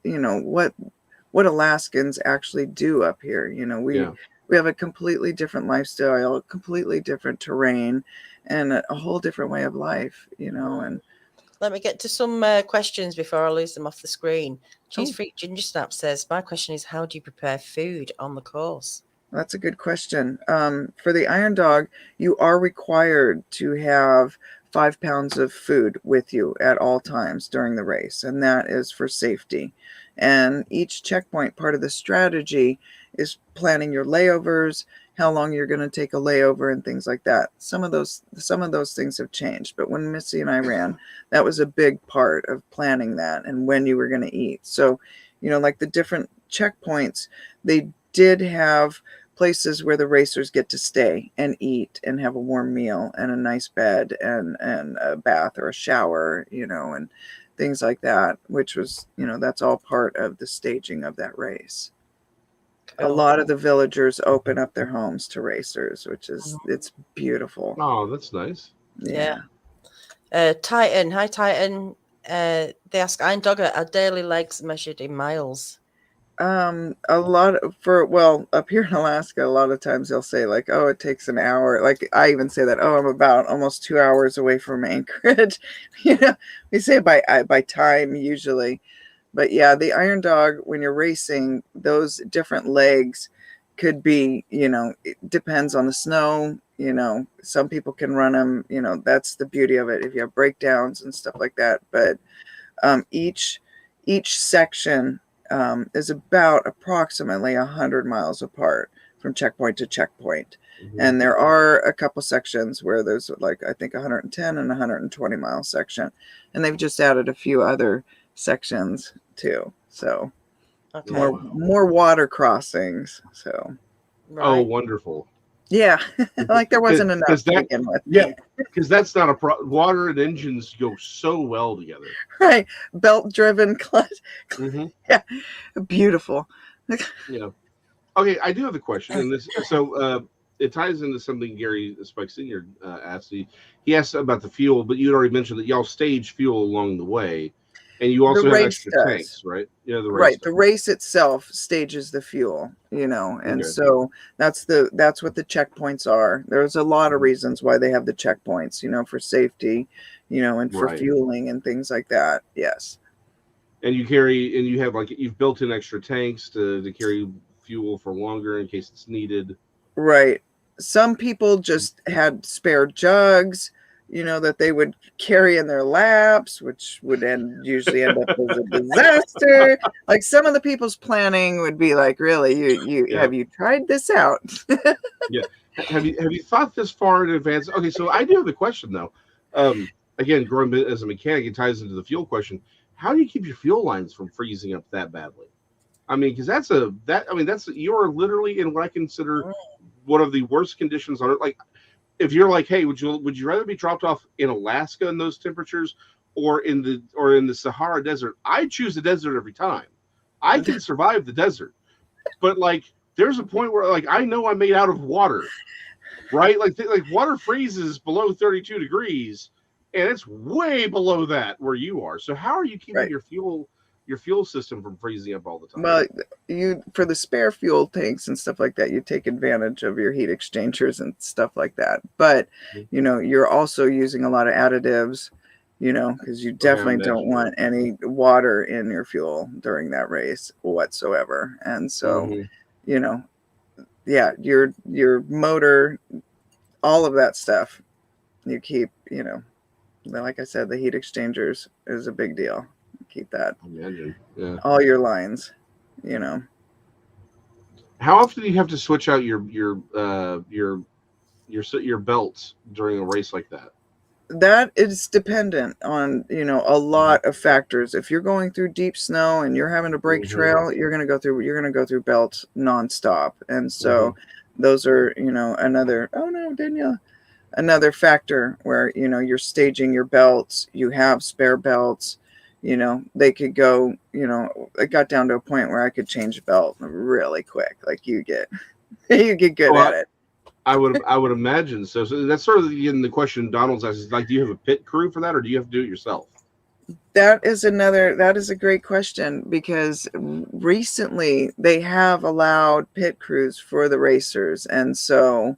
Alaskans actually do up here. Yeah. We have a completely different lifestyle, a completely different terrain, and a whole different way of life, and Let me get to some questions before I lose them off the screen. Cheese oh, Freak Ginger Snap says, my question is, how do you prepare food on the course? that's a good question. For the Iron Dog, you are required to have 5 pounds of food with you at all times during the race, and that is for safety. And each checkpoint, part of the strategy is planning your layovers, how long you're going to take a layover and things like that. Some of those things have changed, but when Missy and I ran, that was a big part of planning that and when you were going to eat. So, like the different checkpoints, they did have places where the racers get to stay and eat and have a warm meal and a nice bed and a bath or a shower, and things like that, which was, that's all part of the staging of that race. A lot of the villagers open up their homes to racers, which is, it's beautiful. Oh, that's nice. Yeah. Titan, hi Titan. They ask, I'm Dogger, are daily legs measured in miles? A lot up here in Alaska, a lot of times they'll say like, oh, it takes an hour. Like I even say that, oh, I'm about almost 2 hours away from Anchorage. We say by time usually. But yeah, the Iron Dog, when you're racing, those different legs could be, it depends on the snow. Some people can run them, that's the beauty of it if you have breakdowns and stuff like that. But each section is about approximately 100 miles apart from checkpoint to checkpoint. And there are a couple sections where there's like, I think 110 and 120 mile section. And they've just added a few other sections too. So more water crossings. So. Right. Oh, wonderful. Yeah. Like there wasn't enough to begin with. Yeah. Because that's not water and engines go so well together. Right. Belt driven clutch. Yeah. Beautiful. Yeah. Okay, I do have a question, and this it ties into something Gary Spike Senior asked. He asked about the fuel, but you already mentioned that y'all stage fuel along the way, and you also have extra tanks, right? Yeah, the race. Right. The race itself stages the fuel, and so that's what the checkpoints are. There's a lot of reasons why they have the checkpoints, for safety, and for fueling and things like that. Yes. And you have you've built in extra tanks to carry fuel for longer in case it's needed. Right. Some people just had spare jugs, that they would carry in their laps, which would usually end up as a disaster. Like some of the people's planning would be like, really, have you tried this out? Yeah. Have you thought this far in advance? Okay, so I do have a question though. Again, growing as a mechanic, it ties into the fuel question. How do you keep your fuel lines from freezing up that badly? I mean, because you're literally in what I consider one of the worst conditions on Earth. Like, if you're like, hey, would you rather be dropped off in Alaska in those temperatures or in the Sahara Desert? I choose the desert every time. I can survive the desert, but there's a point where I know I'm made out of water, right? Like water freezes below 32 degrees, and it's way below that where you are. So how are you keeping your fuel system from freezing up all the time? Well, for the spare fuel tanks and stuff like that, you take advantage of your heat exchangers and stuff like that. But you're also using a lot of additives, because you definitely don't want any water in your fuel during that race whatsoever. And so, your motor, all of that stuff, you keep, like I said, the heat exchangers is a big deal. Keep that. Imagine. Yeah. All your lines, How often do you have to switch out your belts during a race like that? That is dependent on a lot of factors. If you're going through deep snow and you're having to break trail, you're gonna go through belts nonstop, and so those are another. Oh no, Danielle. Another factor where you're staging your belts. You have spare belts. They could go, it got down to a point where I could change a belt really quick. Like you get good at it. I would imagine so. So that's sort of the question Donald's asking. Do you have a pit crew for that, or do you have to do it yourself? That is a great question, because recently they have allowed pit crews for the racers. And so,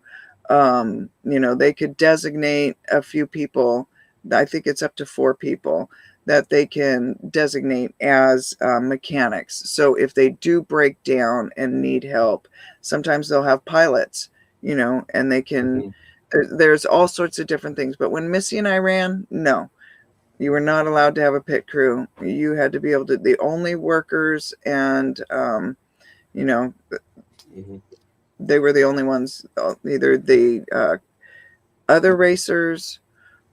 they could designate a few people. I think it's up to 4 people that they can designate as mechanics. So if they do break down and need help, sometimes they'll have pilots, and they can, there's all sorts of different things. But when Missy and I ran, no, you were not allowed to have a pit crew. You had to be able to, the only workers and, they were the only ones, either the other racers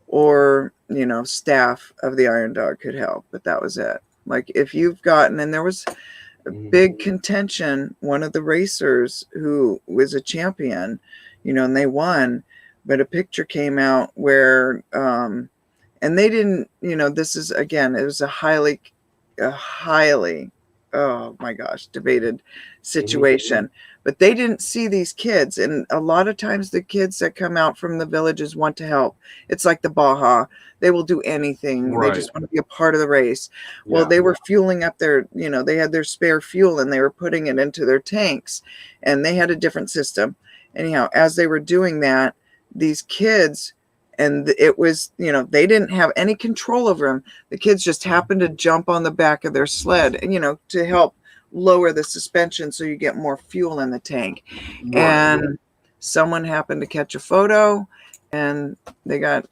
or, you know, staff of the Iron Dog could help, but that was it. Like if you've gotten, and there was a big contention, one of the racers who was a champion, you know, and they won, but a picture came out where, and they didn't, you know, this is, again, it was a highly, oh my gosh, debated situation. But they didn't see these kids. And a lot of times the kids that come out from the villages want to help. It's like the Baja. They will do anything. Right. They just want to be a part of the race. Well, they were fueling up their, you know, they had their spare fuel and they were putting it into their tanks. And they had a different system. Anyhow, as they were doing that, these kids, and it was, you know, they didn't have any control over them. The kids just happened to jump on the back of their sled, you know, to help lower the suspension so you get more fuel in the tank. Right. And someone happened to catch a photo and they got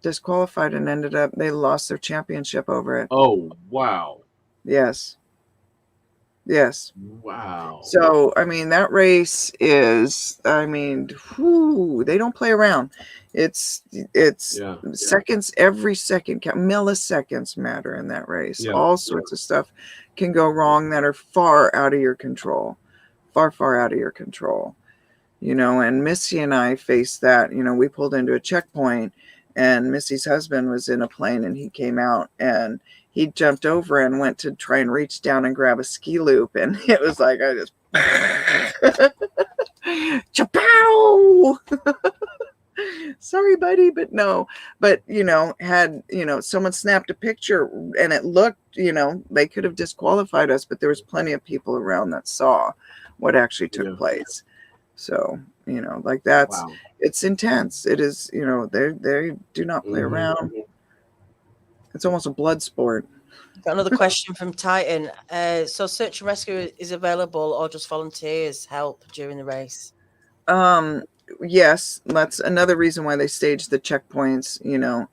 disqualified and ended up, they lost their championship over it. Oh, wow. Yes. Yes. Wow. So, I mean, that race is, I mean, whew, they don't play around. It's seconds, every second, milliseconds matter in that race. All sorts of stuff can go wrong that are far out of your control, far out of your control, you know. And Missy and I faced that. You know, we pulled into a checkpoint and Missy's husband was in a plane and he came out and he jumped over and went to try and reach down and grab a ski loop. And it was like, I just, chapow! Sorry, buddy, but no. But, you know, had, you know, someone snapped a picture and it looked, you know, they could have disqualified us, but there was plenty of people around that saw what actually took place. So, you know, like that's, it's intense. It is, you know, they do not play around. It's almost a blood sport. Got another question from Titan. So search and rescue is available or just volunteers help during the race? Yes, that's another reason why they staged the checkpoints, you know,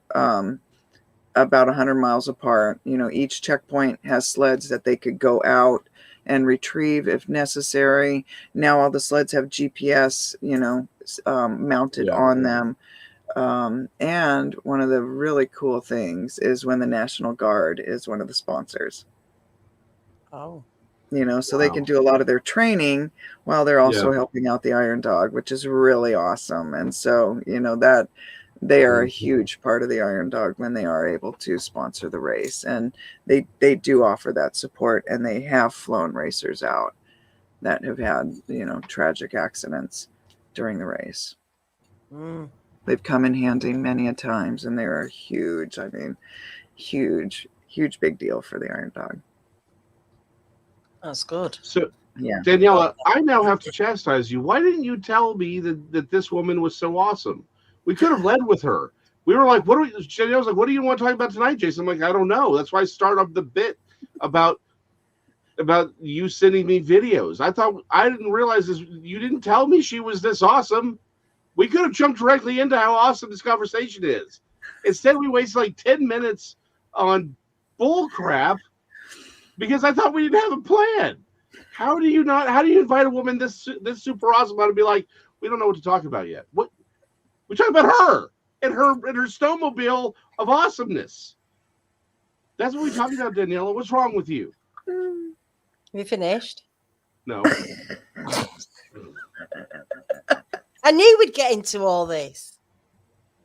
about 100 miles apart. You know, each checkpoint has sleds that they could go out and retrieve if necessary. Now all the sleds have GPS, you know, mounted on them. And one of the really cool things is when the National Guard is one of the sponsors. Oh. You know, so they can do a lot of their training while they're also helping out the Iron Dog, which is really awesome. And so, you know, that they are a huge part of the Iron Dog when they are able to sponsor the race. And they do offer that support, and they have flown racers out that have had, you know, tragic accidents during the race. They've come in handy many a times, and they're a huge, I mean, huge big deal for the Iron Dog. That's good. So, Daniela, I now have to chastise you. Why didn't you tell me that this woman was so awesome? We could have led with her. We were like, Daniela's like, what do you want to talk about tonight, Jason? I'm like, I don't know. That's why I started up the bit about you sending me videos. I didn't realize this. You didn't tell me she was this awesome. We could have jumped directly into how awesome this conversation is. Instead, we wasted like 10 minutes on bull crap because I thought we didn't have a plan. How do you invite a woman this super awesome and be like, we don't know what to talk about yet? What we talk about her and her snowmobile of awesomeness. That's what we talked about, Daniela. What's wrong with you? Have you finished? No. I knew we'd get into all this,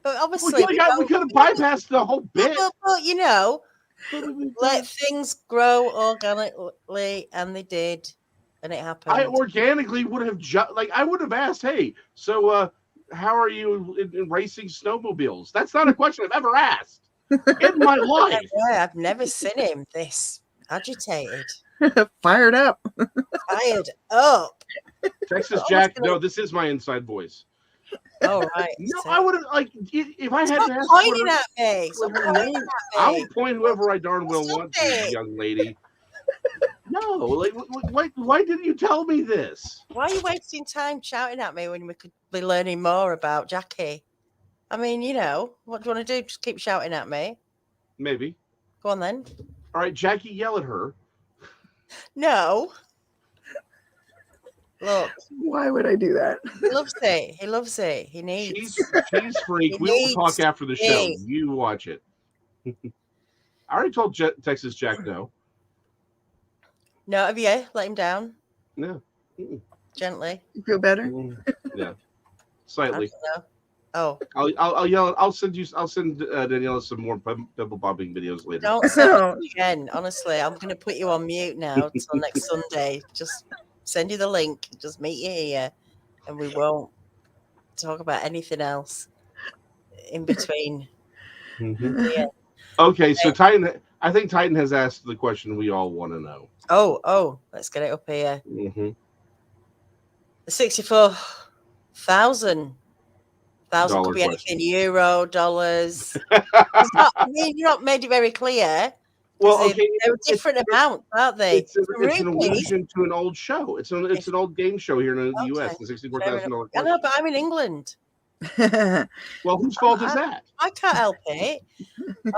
but obviously we could have bypassed the whole bit. But you know, let things grow organically, and they did, and it happened. I organically would have I would have asked, hey, so how are you in racing snowmobiles? That's not a question I've ever asked in my life. I've never seen him this agitated, fired up. Texas Jack, no, this is my inside voice. Oh, right. No, I would have, if I had to ask pointing at me. I will point whoever I darn well want to, young lady. No, why didn't you tell me this? Why are you wasting time shouting at me when we could be learning more about Jackie? I mean, you know, what do you want to do? Just keep shouting at me? Maybe. Go on then. All right, Jackie, yell at her. No. Look, Why would I do that? he loves it. He loves it. He needs. Cheese freak. He We will talk needs after the show. cheese. You watch it. I already told Texas Jack no. No, have you let him down No. gently? You feel better? Yeah. I Slightly. don't know. Oh, I'll yell. I'll send Daniela some more pimple popping videos later. don't send it again. Honestly, I'm going to put you on mute now till next Sunday. Just send you the link. Just meet you here, and we won't talk about anything else in between. Yeah. Okay, so Titan. I think Titan has asked the question we all want to know. Oh, let's get it up here. Mm-hmm. The 64,000 could be anything, euro, dollars. You're not made it very clear. Well, okay, they're different amounts, aren't they? It's an allusion to an old show. It's an old game show here in the U.S. The $64,000. I know, but I'm in England. Well, whose fault is that? I can't help it.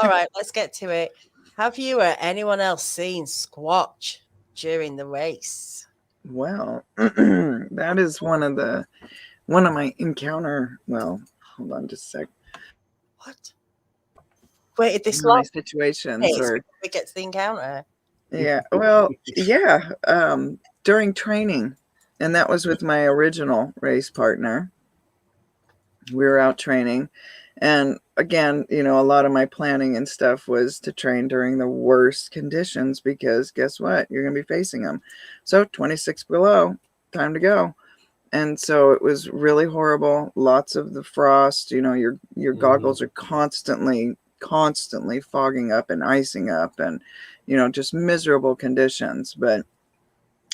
All right, let's get to it. Have you or anyone else seen Squatch during the race? Well, that is one of my encounter. Well, hold on just a sec. What? Wait, this My last situations or we get to the encounter. yeah. Well, yeah. During training, and that was with my original race partner. We were out training, and again, a lot of my planning and stuff was to train during the worst conditions because guess what? You're going to be facing them. So 26 below, time to go. And so it was really horrible. Lots of the frost, your goggles are constantly fogging up and icing up and, just miserable conditions. But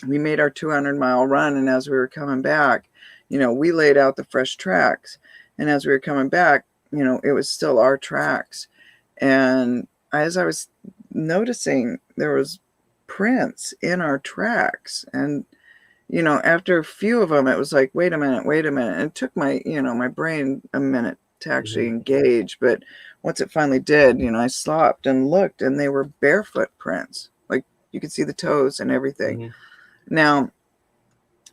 we made our 200-mile run. And as we were coming back, we laid out the fresh tracks. And as we were coming back, it was still our tracks. And as I was noticing, there was prints in our tracks. And, after a few of them, it was like, wait a minute. And it took my brain a minute to actually engage. But once it finally did, I stopped and looked, and they were barefoot prints. Like you could see the toes and everything. Now,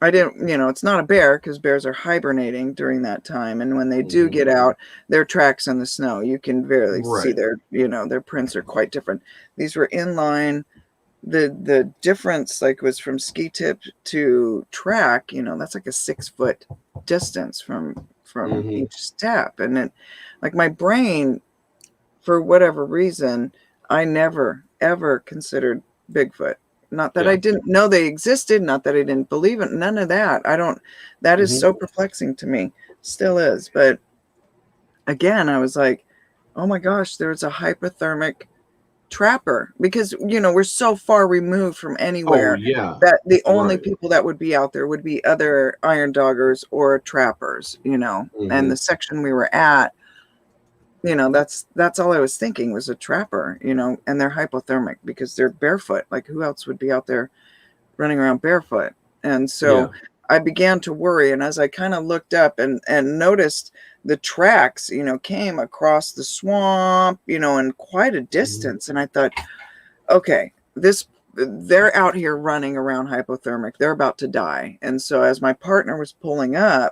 I didn't, it's not a bear because bears are hibernating during that time. And when they do get out, their tracks in the snow, you can barely see their prints are quite different. These were in line. The difference was from ski tip to track, that's like a 6-foot distance from each step. And then my brain, for whatever reason, I never, ever considered Bigfoot. Not that I didn't know they existed, not that I didn't believe it, none of that. That is so perplexing to me, still is. But again, I was like, oh my gosh, there's a hypothermic trapper because, we're so far removed from anywhere that the only people that would be out there would be other iron doggers or trappers, and the section we were at, that's all I was thinking was a trapper, and they're hypothermic because they're barefoot. Like who else would be out there running around barefoot? And so I began to worry. And as I kind of looked up and noticed the tracks, came across the swamp, in quite a distance. And I thought, okay, they're out here running around hypothermic. They're about to die. And so as my partner was pulling up,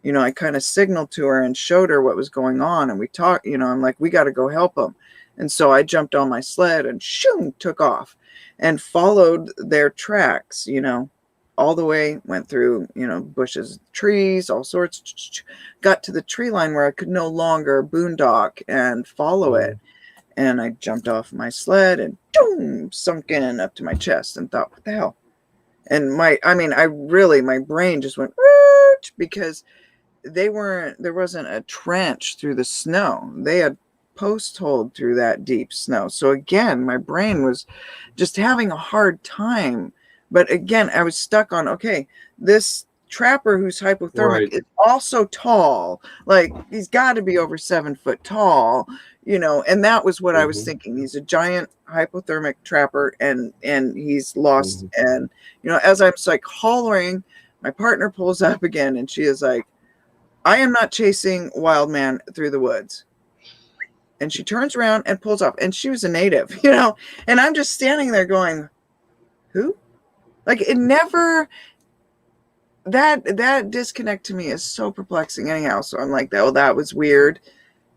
I kind of signaled to her and showed her what was going on. And we talked, I'm like, we got to go help them. And so I jumped on my sled and took off and followed their tracks, all the way, went through, bushes, trees, all sorts, got to the tree line where I could no longer boondock and follow it. And I jumped off my sled and sunk in up to my chest and thought, what the hell? And my brain just went because there wasn't a trench through the snow. They had post-holed through that deep snow. So again, my brain was just having a hard time. But again, I was stuck on, okay, this trapper who's hypothermic is also tall. Like he's got to be over 7 foot tall, and that was what I was thinking. He's a giant hypothermic trapper and he's lost. And, as I'm hollering, my partner pulls up again and she is like, I am not chasing wild man through the woods. And she turns around and pulls off. And she was a native, and I'm just standing there going, who? Like it never, that disconnect to me is so perplexing anyhow. So I'm like, oh, that was weird.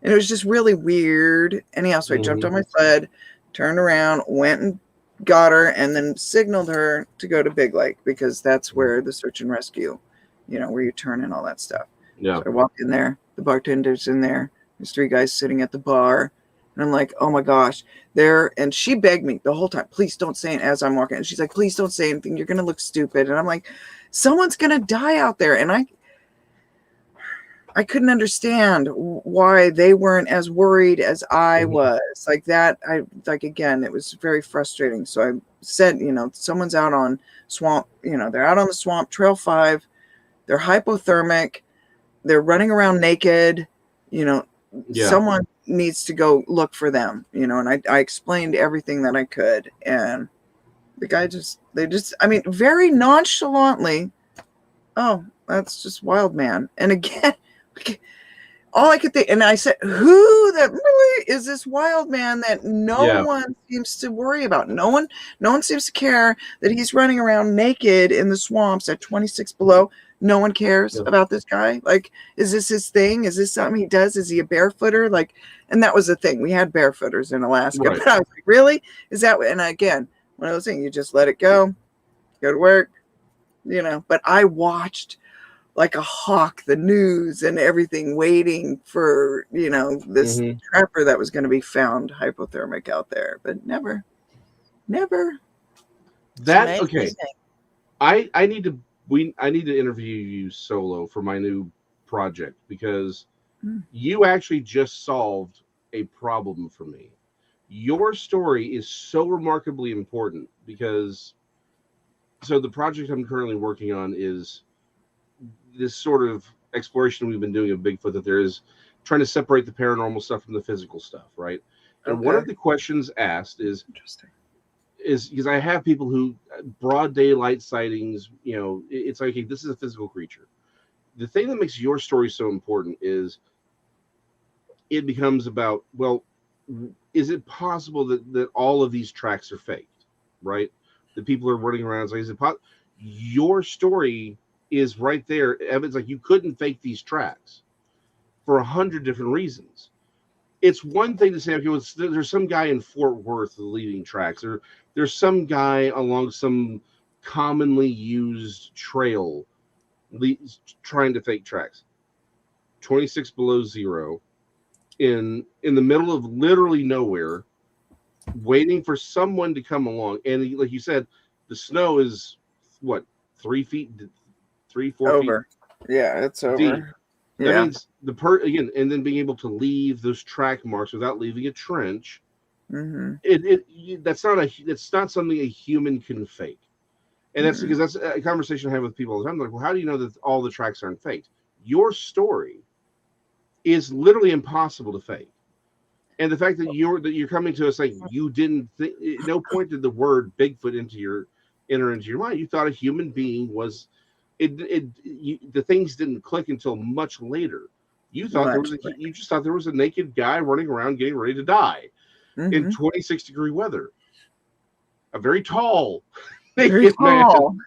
And it was just really weird. Anyhow, so I jumped on my sled, turned around, went and got her, and then signaled her to go to Big Lake because that's where the search and rescue, where you turn and all that stuff. Yeah. So I walked in there. The bartender's in there. There's 3 guys sitting at the bar. And I'm like, oh my gosh. And she begged me the whole time, please don't say it as I'm walking. And she's like, please don't say anything. You're going to look stupid. And I'm like, someone's going to die out there. And I couldn't understand why they weren't as worried as I was. Like that, again, it was very frustrating. So I said, someone's out on swamp, they're out on the swamp, Trail 5. They're hypothermic. They're running around naked. Someone needs to go look for them, and I explained everything that I could. And the guy very nonchalantly, oh, that's just wild man. And again, all I could think, and I said, who is this wild man that no one seems to worry about? No one seems to care that he's running around naked in the swamps at 26 below. No one cares about this guy. Like, is this his thing? Is this something he does? Is he a barefooter? Like, and that was the thing. We had barefooters in Alaska. Right. But I was like, really? Is that? And again, one of those things, you just let it go to work, But I watched like a hawk the news and everything, waiting for, this trapper that was going to be found hypothermic out there. But never. That, okay. I need to interview you solo for my new project because you actually just solved a problem for me. Your story is so remarkably important because the project I'm currently working on is this sort of exploration we've been doing of Bigfoot, that there is trying to separate the paranormal stuff from the physical stuff, right? And one of the questions asked is because I have people who broad daylight sightings, it's like, okay, this is a physical creature. The thing that makes your story so important is it becomes about, well, is it possible that all of these tracks are faked, right? The people are running around. It's like, your story is right there. Evidence like you couldn't fake these tracks for 100 different reasons. It's one thing to say, okay, well, there's some guy in Fort Worth leading tracks, or there's some guy along some commonly used trail trying to fake tracks. 26 below zero in the middle of literally nowhere, waiting for someone to come along. And like you said, the snow is what, 3 feet, 4 over. Feet? Yeah, it's over. Deep. That means again, and then being able to leave those track marks without leaving a trench. That's not something a human can fake. And that's because that's a conversation I have with people all the time. Like, well, how do you know that all the tracks aren't faked? Your story is literally impossible to fake. And the fact that you're coming to us saying you didn't think, at no point did the word Bigfoot enter into your mind. You thought a human being was. The things didn't click until much later. You thought you just thought there was a naked guy running around getting ready to die in 26-degree weather. A very tall, naked man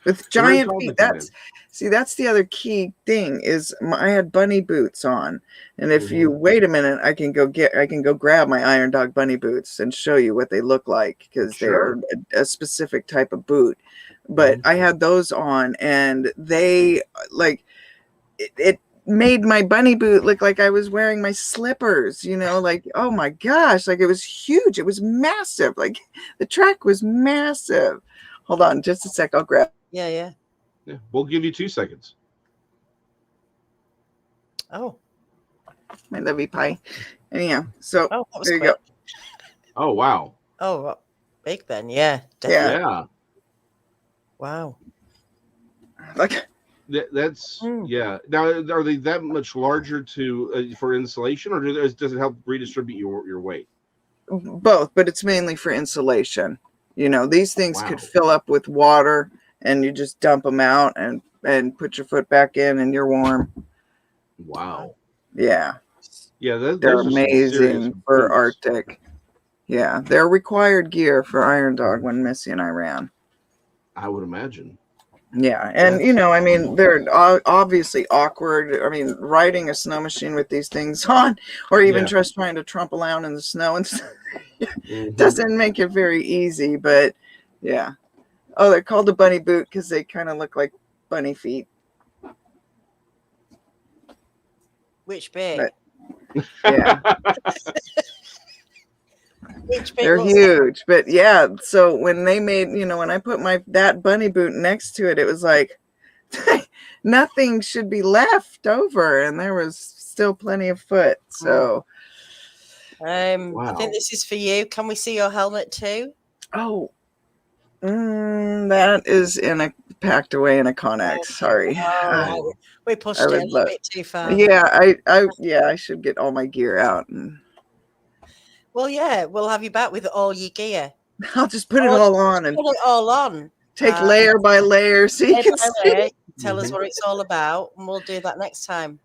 with giant feet. That's the other key thing is I had bunny boots on, and if you wait a minute, I can go grab my Iron Dog bunny boots and show you what they look like because they're a specific type of boot. But I had those on, and they it made my bunny boot look like I was wearing my slippers, like, oh my gosh, like it was huge. It was massive. Like the track was massive. Hold on just a sec. I'll grab. Yeah. We'll give you 2 seconds. Oh. My lovey pie. Anyhow, so there you go. Oh, wow. Oh, big then. Yeah. Definitely. Yeah. Wow. Like that's yeah. Now, are they that much larger for insulation, or does it help redistribute your weight? Both, but it's mainly for insulation. These things could fill up with water, and you just dump them out and put your foot back in, and you're warm. Wow. Yeah. Yeah, they're amazing for Arctic. Yeah, they're required gear for Iron Dog when Missy and I ran. I would imagine. Yeah, and I mean, they're obviously awkward. I mean, riding a snow machine with these things on, or even just trying to trump around in the snow and stuff, doesn't make it very easy. But yeah. Oh, they're called a bunny boot because they kind of look like bunny feet. Which bit? But, yeah. Which bit? They're huge. But yeah, so when they made, when I put that bunny boot next to it, it was like nothing should be left over, and there was still plenty of foot. So I think this is for you. Can we see your helmet too? Oh, that is packed away in a Connex. Sorry. We pushed it a little bit too far. Yeah, I should get all my gear out. Well, yeah, we'll have you back with all your gear. I'll just put it all on and put it all on. Take layer by layer so you can see. Tell us what it's all about, and we'll do that next time.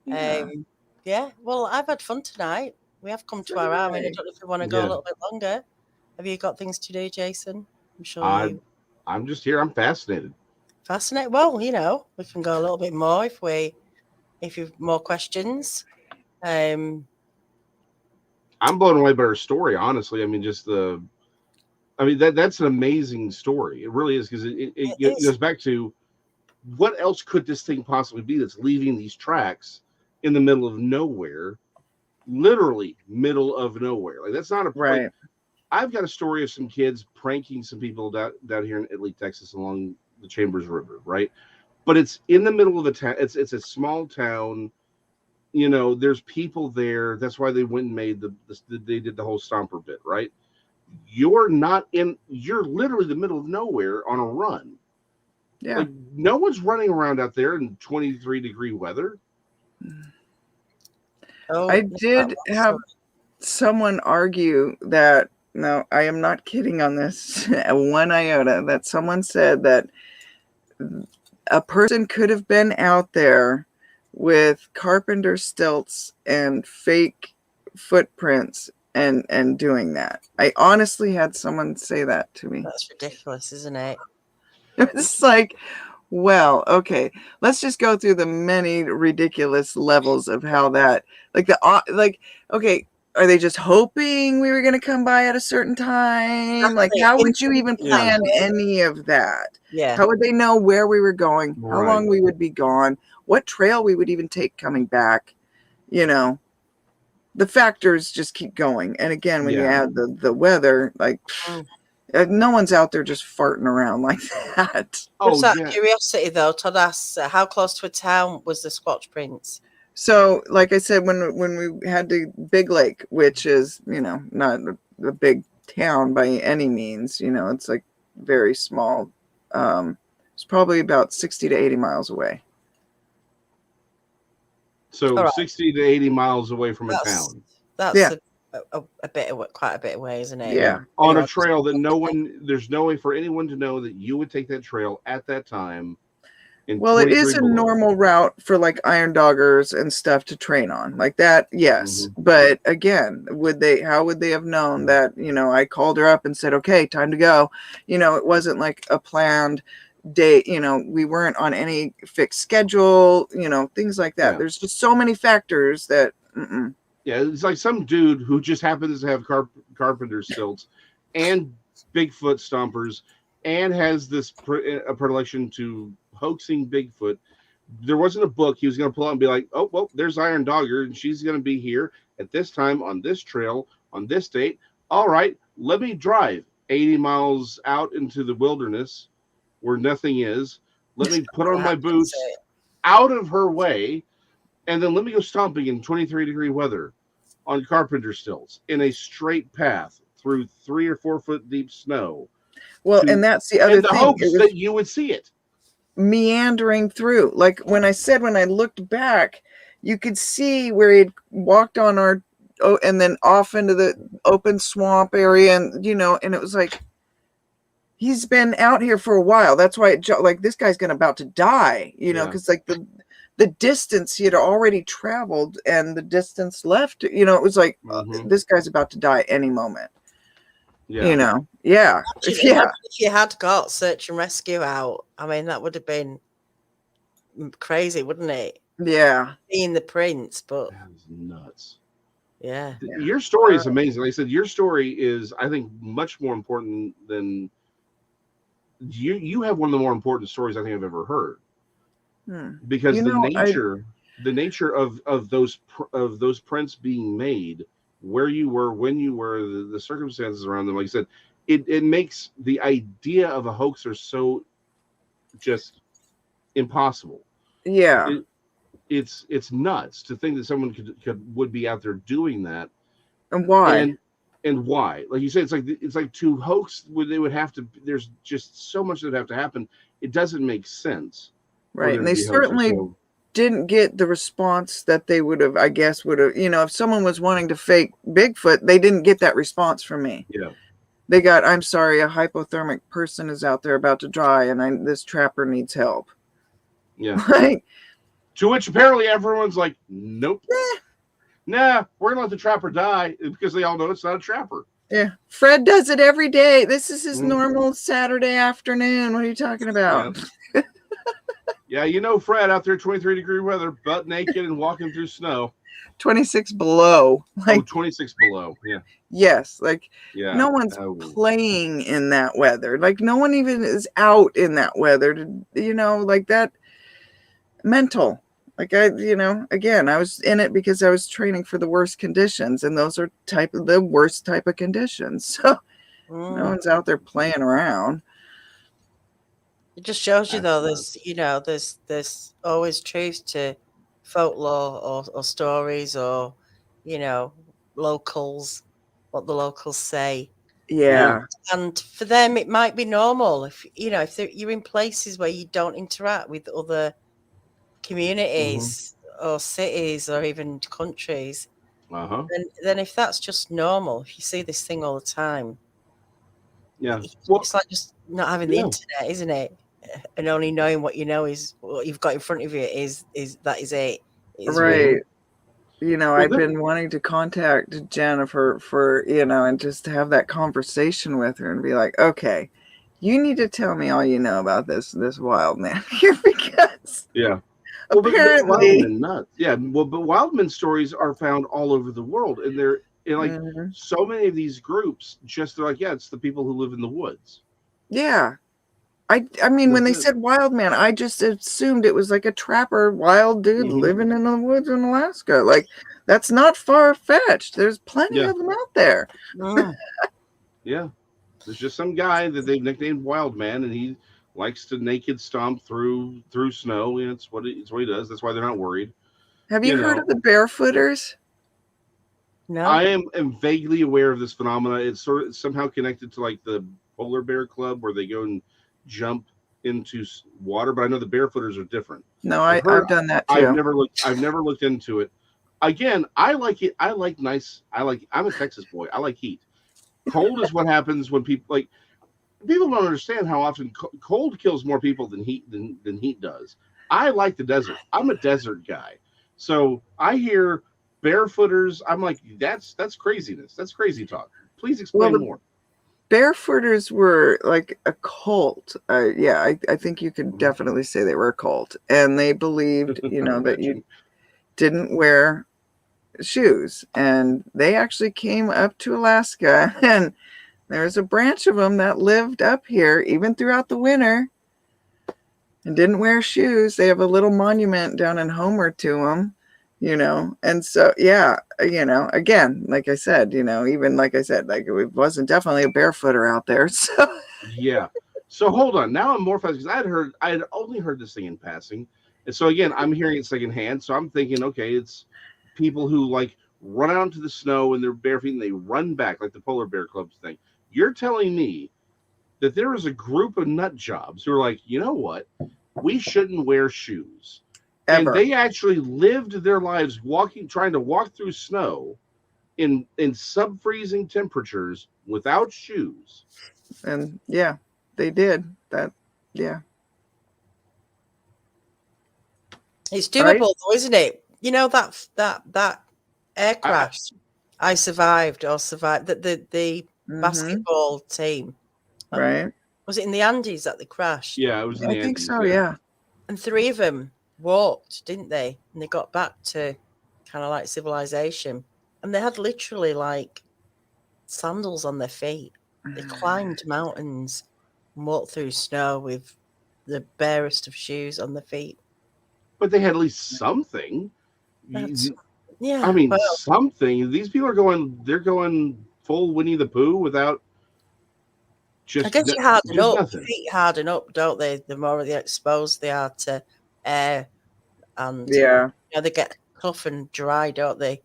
Yeah. Well, I've had fun tonight. We have come to our hour. I mean, I don't know if we want to go a little bit longer. Have you got things to do, Jason? I'm sure I'm just here. I'm fascinated. Fascinated. Well, we can go a little bit more if you've more questions. I'm blown away by her story, honestly. I mean, that's an amazing story. It really is, because it goes back to what else could this thing possibly be that's leaving these tracks in the middle of nowhere, literally middle of nowhere. Like, that's not a right. I've got a story of some kids pranking some people down here in Italy, Texas, along the Chambers River, right? But it's in the middle of a town. It's a small town. There's people there. That's why they went and made they did the whole Stomper bit, right? You're literally the middle of nowhere on a run. Yeah. Like, no one's running around out there in 23-degree weather. I did have someone argue that, no, I am not kidding on this one iota, that someone said that a person could have been out there with carpenter stilts and fake footprints and doing that. I honestly had someone say that to me. That's ridiculous, isn't it? It's like, well, okay, let's just go through the many ridiculous levels of how that, okay, are they just hoping we were going to come by at a certain time? Like, how would you even plan any of that? Yeah. How would they know where we were going, how long we would be gone, what trail we would even take coming back? The factors just keep going. And again, when you add the weather, like, no one's out there just farting around like that. Just out of curiosity, though, Todd asks, how close to a town was the Squatch Prince? So, like I said, when we had to Big Lake, which is, not a big town by any means, it's like very small. It's probably about 60 to 80 miles away. So 60 to 80 miles away from a town. That's quite a bit away, isn't it? Yeah. On a trail that there's no way for anyone to know that you would take that trail at that time. Well, it is a normal route for like iron doggers and stuff to train on like that. Yes. But again, how would they have known that, I called her up and said, okay, time to go. It wasn't like a planned date. We weren't on any fixed schedule, things like that. There's just so many factors that, Yeah, it's like some dude who just happens to have carpenter stilts and Bigfoot stompers and has this a predilection to hoaxing Bigfoot. There wasn't a book he was going to pull out and be like, oh, well, there's Iron Dogger, and she's going to be here at this time on this trail on this date. All right, let me drive 80 miles out into the wilderness where nothing is. Let me put on my boots out of her way, and then let me go stomping in 23-degree weather on carpenter stilts in a straight path through 3 or 4 foot deep snow. Well, and that's the other thing. The hopes that you would see it. Meandering through. Like when I looked back, you could see where he'd walked on and then off into the open swamp area. And, and it was like, he's been out here for a while. That's why this guy's about to die, because like the distance he had already traveled and the distance left, it was like, this guy's about to die any moment. Yeah. You know, yeah, Imagine if you had got search and rescue out. I mean, that would have been crazy, wouldn't it? yeah. Seeing the prints, but That is nuts. yeah. Your story is amazing. Like I said, your story is, I think, much more important than you have one of the more important stories I think I've ever heard. Because You know, the nature of those prints being made, where you were, when you were, the circumstances around them, like I said, it makes the idea of a hoaxer so just impossible. yeah. It's nuts to think that someone would be out there doing that. And why? And why, like you said, it's like to hoax, they would have to, there's just so much that would have to happen. It doesn't make sense for Right. there And to they be hoaxers. certainly So didn't get the response that they would have, I guess, would have, you know, if someone was wanting to fake Bigfoot, they didn't get that response from me. yeah, They got, I'm sorry, a hypothermic person is out there about to die and this trapper needs help. yeah. Like, To which apparently everyone's like, nope, nah, we're gonna let the trapper die, because they all know it's not a trapper. yeah. Fred does it every day. This is his Mhm. normal Saturday afternoon. What are you talking about? Yeah, you know Fred out there, 23-degree weather, butt naked and walking through snow. 26 below. Like, 26 below. Yeah. yes, like Yeah. no one's playing in that weather. Like no one even is out in that weather to, you know, like that mental. Like you know, again, I was in it because I was training for the worst conditions, and those are the worst type of conditions. So no one's out there playing around. It just shows you, though, there's always truth to folklore or stories, or locals, what the locals say. Yeah. And for them, it might be normal if you're in places where you don't interact with other communities or cities or even countries. Then if that's just normal, if you see this thing all the time, it's like just not having the internet, isn't it? And only knowing what you know is what you've got in front of you is it. Right. You know, I've been wanting to contact Jennifer for, you know, and just have that conversation with her and be like, okay, you need to tell me all you know about this wild man here, because apparently Wildman nuts. Yeah, well, but Wildman stories are found all over the world, and they're like so many of these groups. Just they're like, yeah, it's the people who live in the woods. Yeah, I mean, when they said wild man, I just assumed it was like a trapper, wild dude living in the woods in Alaska. Like that's not far fetched. There's plenty of them out there. Yeah, there's just some guy that they've nicknamed Wild Man, and he likes to naked stomp through snow. And it's what he does. That's why they're not worried. Have you heard of the barefooters? No, I am vaguely aware of this phenomena. It's somehow connected to like the polar bear club, where they go and jump into water. But I know the barefooters are different. No, I've done that too. I've never looked into it. Again, I like it. I'm a Texas boy. I like heat. Cold is what happens when people don't understand how often cold kills more people than heat does. I like the desert. I'm a desert guy. So I hear barefooters. I'm like, that's craziness. That's crazy talk. Please explain more. Barefooters were like a cult. I think you could definitely say they were a cult, and they believed, that you didn't wear shoes, and they actually came up to Alaska, and there's a branch of them that lived up here even throughout the winter and didn't wear shoes. They have a little monument down in Homer to them. And so, again, like I said, even like I said, like it wasn't definitely a barefooter out there. So, yeah. So hold on. Now I'm more fascinated because I had only heard this thing in passing. And so again, I'm hearing it secondhand. So I'm thinking, okay, it's people who like run out into the snow and they're bare feet and they run back like the polar bear clubs thing. You're telling me that there is a group of nut jobs who are like, you know what? We shouldn't wear shoes. ever. And they actually lived their lives trying to walk through snow in sub-freezing temperatures without shoes. And yeah, they did that. Yeah. It's doable, though, isn't it? That air crash I survived that the basketball team. Right. Was it in the Andes that they crashed? Yeah, it was in I the think Andes. so. Yeah. And 3 of them walked, didn't they? And they got back to kind of like civilization. And they had literally like sandals on their feet. They climbed mountains and walked through snow with the barest of shoes on their feet. But they had at least something. That's, I yeah. mean, Well, something. These people are they're going full Winnie the Pooh without I guess you harden just up. nothing. Feet harden up, don't they? The more they exposed they are to air, and Yeah. they get tough and dry, don't they?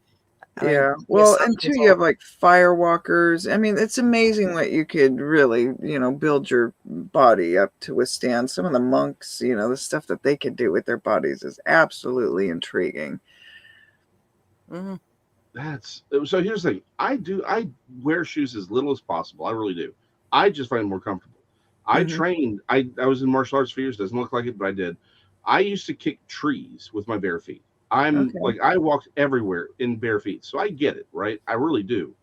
I mean, Yeah. your Well, and too, sandals you have on. like firewalkers. I mean, it's amazing what you could really, build your body up to withstand. Some of the monks, the stuff that they could do with their bodies is absolutely intriguing. Mhm. So here's the thing. I wear shoes as little as possible. I really do. I just find it more comfortable. I Mhm. trained. I was in martial arts for years. Doesn't look like it, but I did. I used to kick trees with my bare feet. Okay. I walked everywhere in bare feet, so I get it, right? I really do.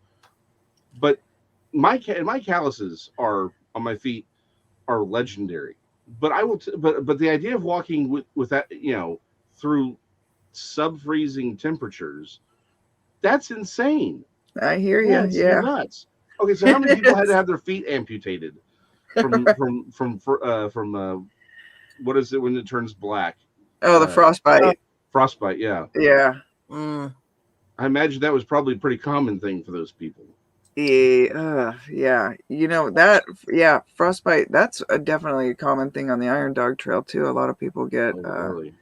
But my calluses are on my feet are legendary. But but the idea of walking with that, through sub freezing temperatures, that's insane. I hear you. That's Yeah. nuts. Okay, so how many people had to have their feet amputated from what is it when it turns black? Oh, the Uh, frostbite. Frostbite. Yeah, Yeah. Mm. I imagine that was probably a pretty common thing for those people. Yeah. Yeah, frostbite. That's definitely a common thing on the Iron Dog Trail too. A lot of people Oh, really?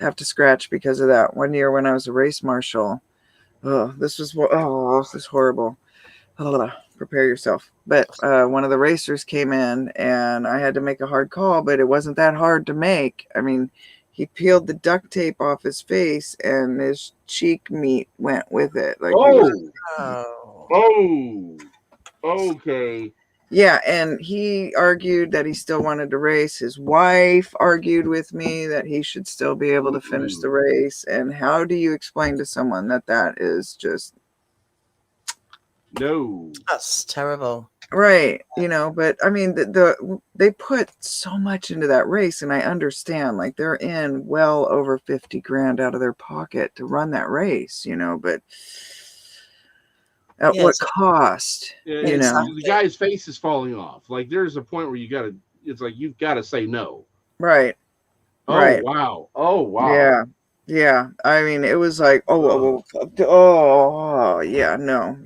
have to scratch because of that. One year when I was a race marshal, this is horrible. Prepare yourself. But one of the racers came in and I had to make a hard call, but it wasn't that hard to make. I mean, he peeled the duct tape off his face and his cheek meat went with it. Like he was, Oh. Okay. yeah, and he argued that he still wanted to race. His wife argued with me that he should still be able to finish the race. And how do you explain to someone that is just No. That's terrible. right? But I mean, they put so much into that race, and I understand. Like they're in well over 50 grand out of their pocket to run that race, but at what cost? Yeah, Exactly. the guy's face is falling off. Like there's a point where it's like you've got to say no. Right. Oh Right. wow. Oh wow. Yeah. I mean, it was like, yeah. No,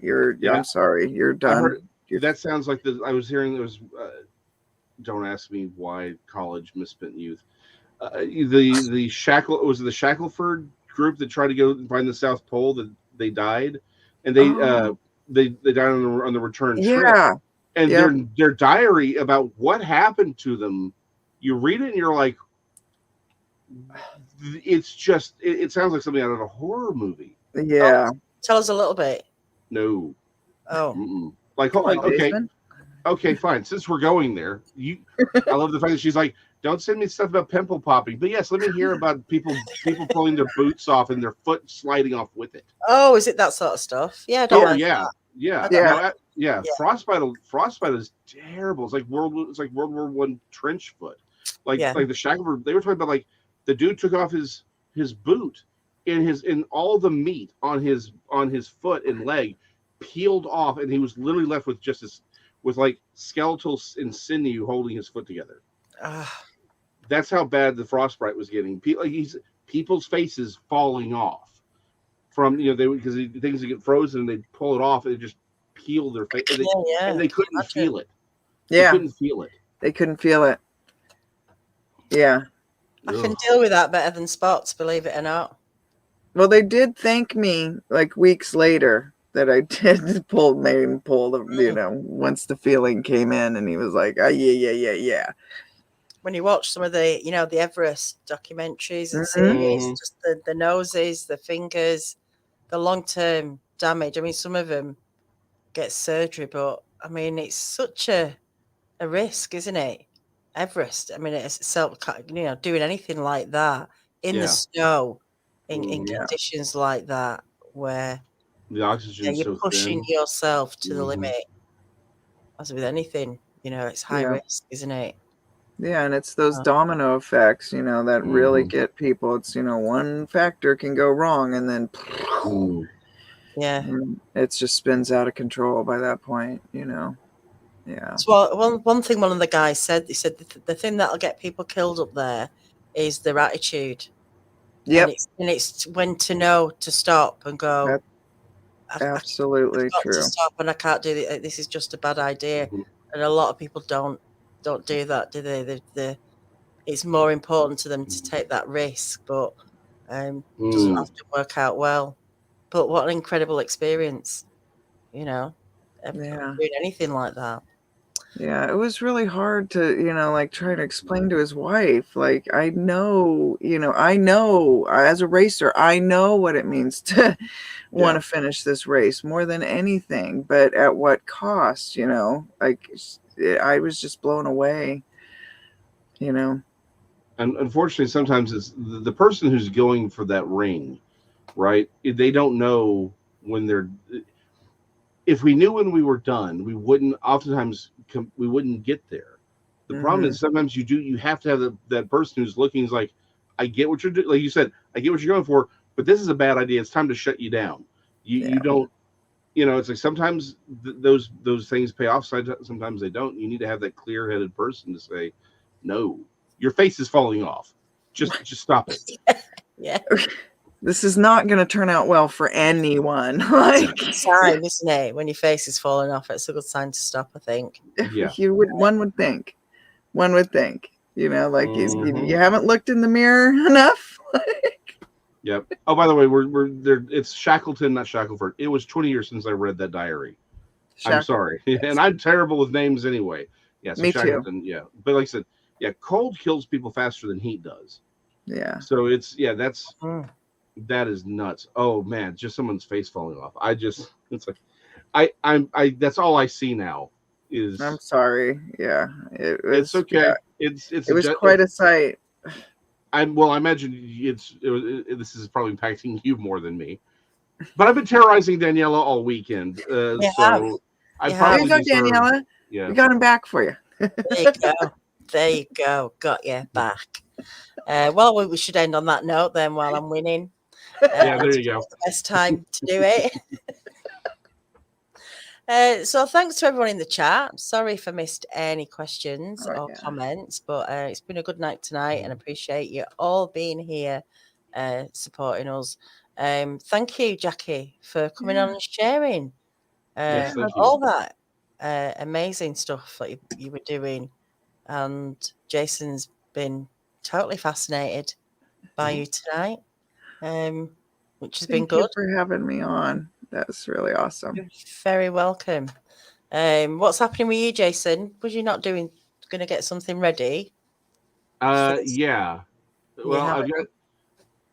I'm sorry, you're done. That sounds like I was hearing there was. Don't ask me why college misspent youth. The Shackelford group that tried to go and find the South Pole, that they died, and they died on the return trip. And their diary about what happened to them, you read it and you're like, it's just it sounds like something out of a horror movie. Yeah. Tell us a little bit. No. Oh. Mm-mm. Like okay, fine. Since we're going there, I love the fact that she's like, don't send me stuff about pimple popping. But yes, let me hear about people pulling their boots off and their foot sliding off with it. Oh, is it that sort of stuff? Yeah. Yeah. Frostbite is terrible. It's like World War I trench foot. Like the Shackelford, they were talking about like the dude took off his boot and all the meat on his foot and leg peeled off, and he was literally left with with like skeletal and sinew holding his foot together. That's how bad the frostbite was getting. People's faces falling off from because things get frozen and they pull it off and it just peel their face and they couldn't feel it. Yeah, they couldn't feel it. They couldn't feel it. Yeah, I can deal with that better than spots, believe it or not. Well, they did thank me like weeks later that I did made him pull the, once the feeling came in, and he was like, yeah. When you watch some of the, the Everest documentaries and series, just the noses, the fingers, the long-term damage. I mean, some of them get surgery, but I mean, it's such a risk, isn't it? Everest. I mean, it's itself, doing anything like that in the snow, in conditions like that, where the oxygen you're so pushing thin. yourself to the limit. as with anything, it's high Yeah. risk, isn't it? Yeah, and it's those domino effects, that really get people. It's, one factor can go wrong and then Yeah. it just spins out of control by that point, Yeah. So one thing one of the guys said, he said the thing that'll get people killed up there is their attitude. Yep. And it's when to know to stop and go. That's absolutely I've got true. to stop, and I can't do it. This is just a bad idea, and a lot of people don't do that, do they? It's more important to them to take that risk, but doesn't often work out well. But what an incredible experience, Yeah. doing anything like that. Yeah, it was really hard to, like try to explain to his wife, like, I know as a racer, I know what it means to want to finish this race more than anything, but at what cost, like I was just blown away, And unfortunately, sometimes it's the person who's going for that ring, right? They don't know when they're. If we knew when we were done, we wouldn't. Oftentimes, we wouldn't get there. The problem is sometimes you have to have that person who's looking is like, I get what you're doing. Like you said, I get what you're going for, but this is a bad idea. It's time to shut you down. You don't. It's like sometimes those things pay off. Sometimes they don't. You need to have that clear-headed person to say, no, your face is falling off. Just stop it. Yeah. This is not going to turn out well for anyone. It's a sign, isn't it? When your face is falling off, it's a good sign to stop, I think. Yeah. One would think, like you haven't looked in the mirror enough. Yep. Oh, by the way, we're there. It's Shackleton, not Shackleford. It was 20 years since I read that diary. I'm sorry, and I'm terrible with names anyway. Yeah, so Me Shackleton. too. Yeah, but like I said, cold kills people faster than heat does. Yeah. So that is nuts. Oh man, just someone's face falling off. It's like I that's all I see now is. I'm sorry. Yeah, It's okay. Yeah. It was quite a sight. I imagine this is probably impacting you more than me, but I've been terrorizing Daniela all weekend. So I probably there you go, Daniela. Yeah, we got him back for you. There you go. Got you back. Well, we should end on that note then. While I'm winning. Yeah, there you go. The best time to do it. So thanks to everyone in the chat. Sorry if I missed any questions or comments, but it's been a good night tonight, and appreciate you all being here, supporting us. Thank you, Jackie, for coming on and sharing Yes, thank you. all that amazing stuff that you were doing. And Jason's been totally fascinated by you tonight, which has been good. Thank you for having me on. That's really awesome. You're very welcome. What's happening with you, Jason? Was you not going to get something ready? Yeah. Well,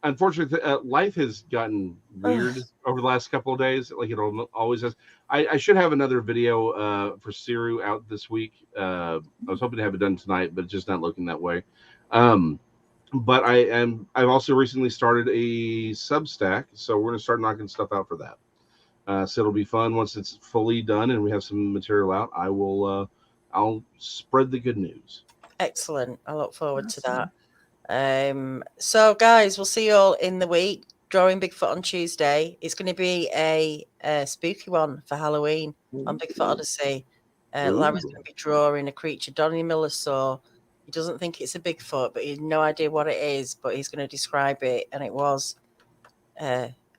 unfortunately, life has gotten weird over the last couple of days. Like it always has. I should have another video for Siru out this week. I was hoping to have it done tonight, but it's just not looking that way. But I've also recently started a Substack, so we're gonna start knocking stuff out for that. So it'll be fun once it's fully done and we have some material out. I'll spread the good news. Excellent. I look forward to that. So guys, we'll see you all in the week. Drawing Bigfoot on Tuesday. It's going to be a spooky one for Halloween on Bigfoot Odyssey. Larry's going to be drawing a creature Donnie Miller saw. He doesn't think it's a Bigfoot, but he has no idea what it is, but he's going to describe it, and it was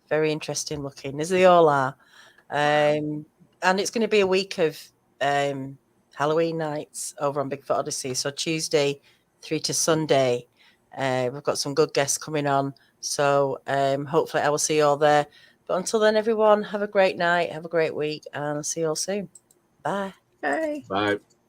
very interesting looking, as they all are. And it's going to be a week of Halloween nights over on Bigfoot Odyssey. So Tuesday through to Sunday, we've got some good guests coming on. So hopefully I will see you all there. But until then, everyone, have a great night, have a great week, and I'll see you all soon. Bye. Bye. Bye.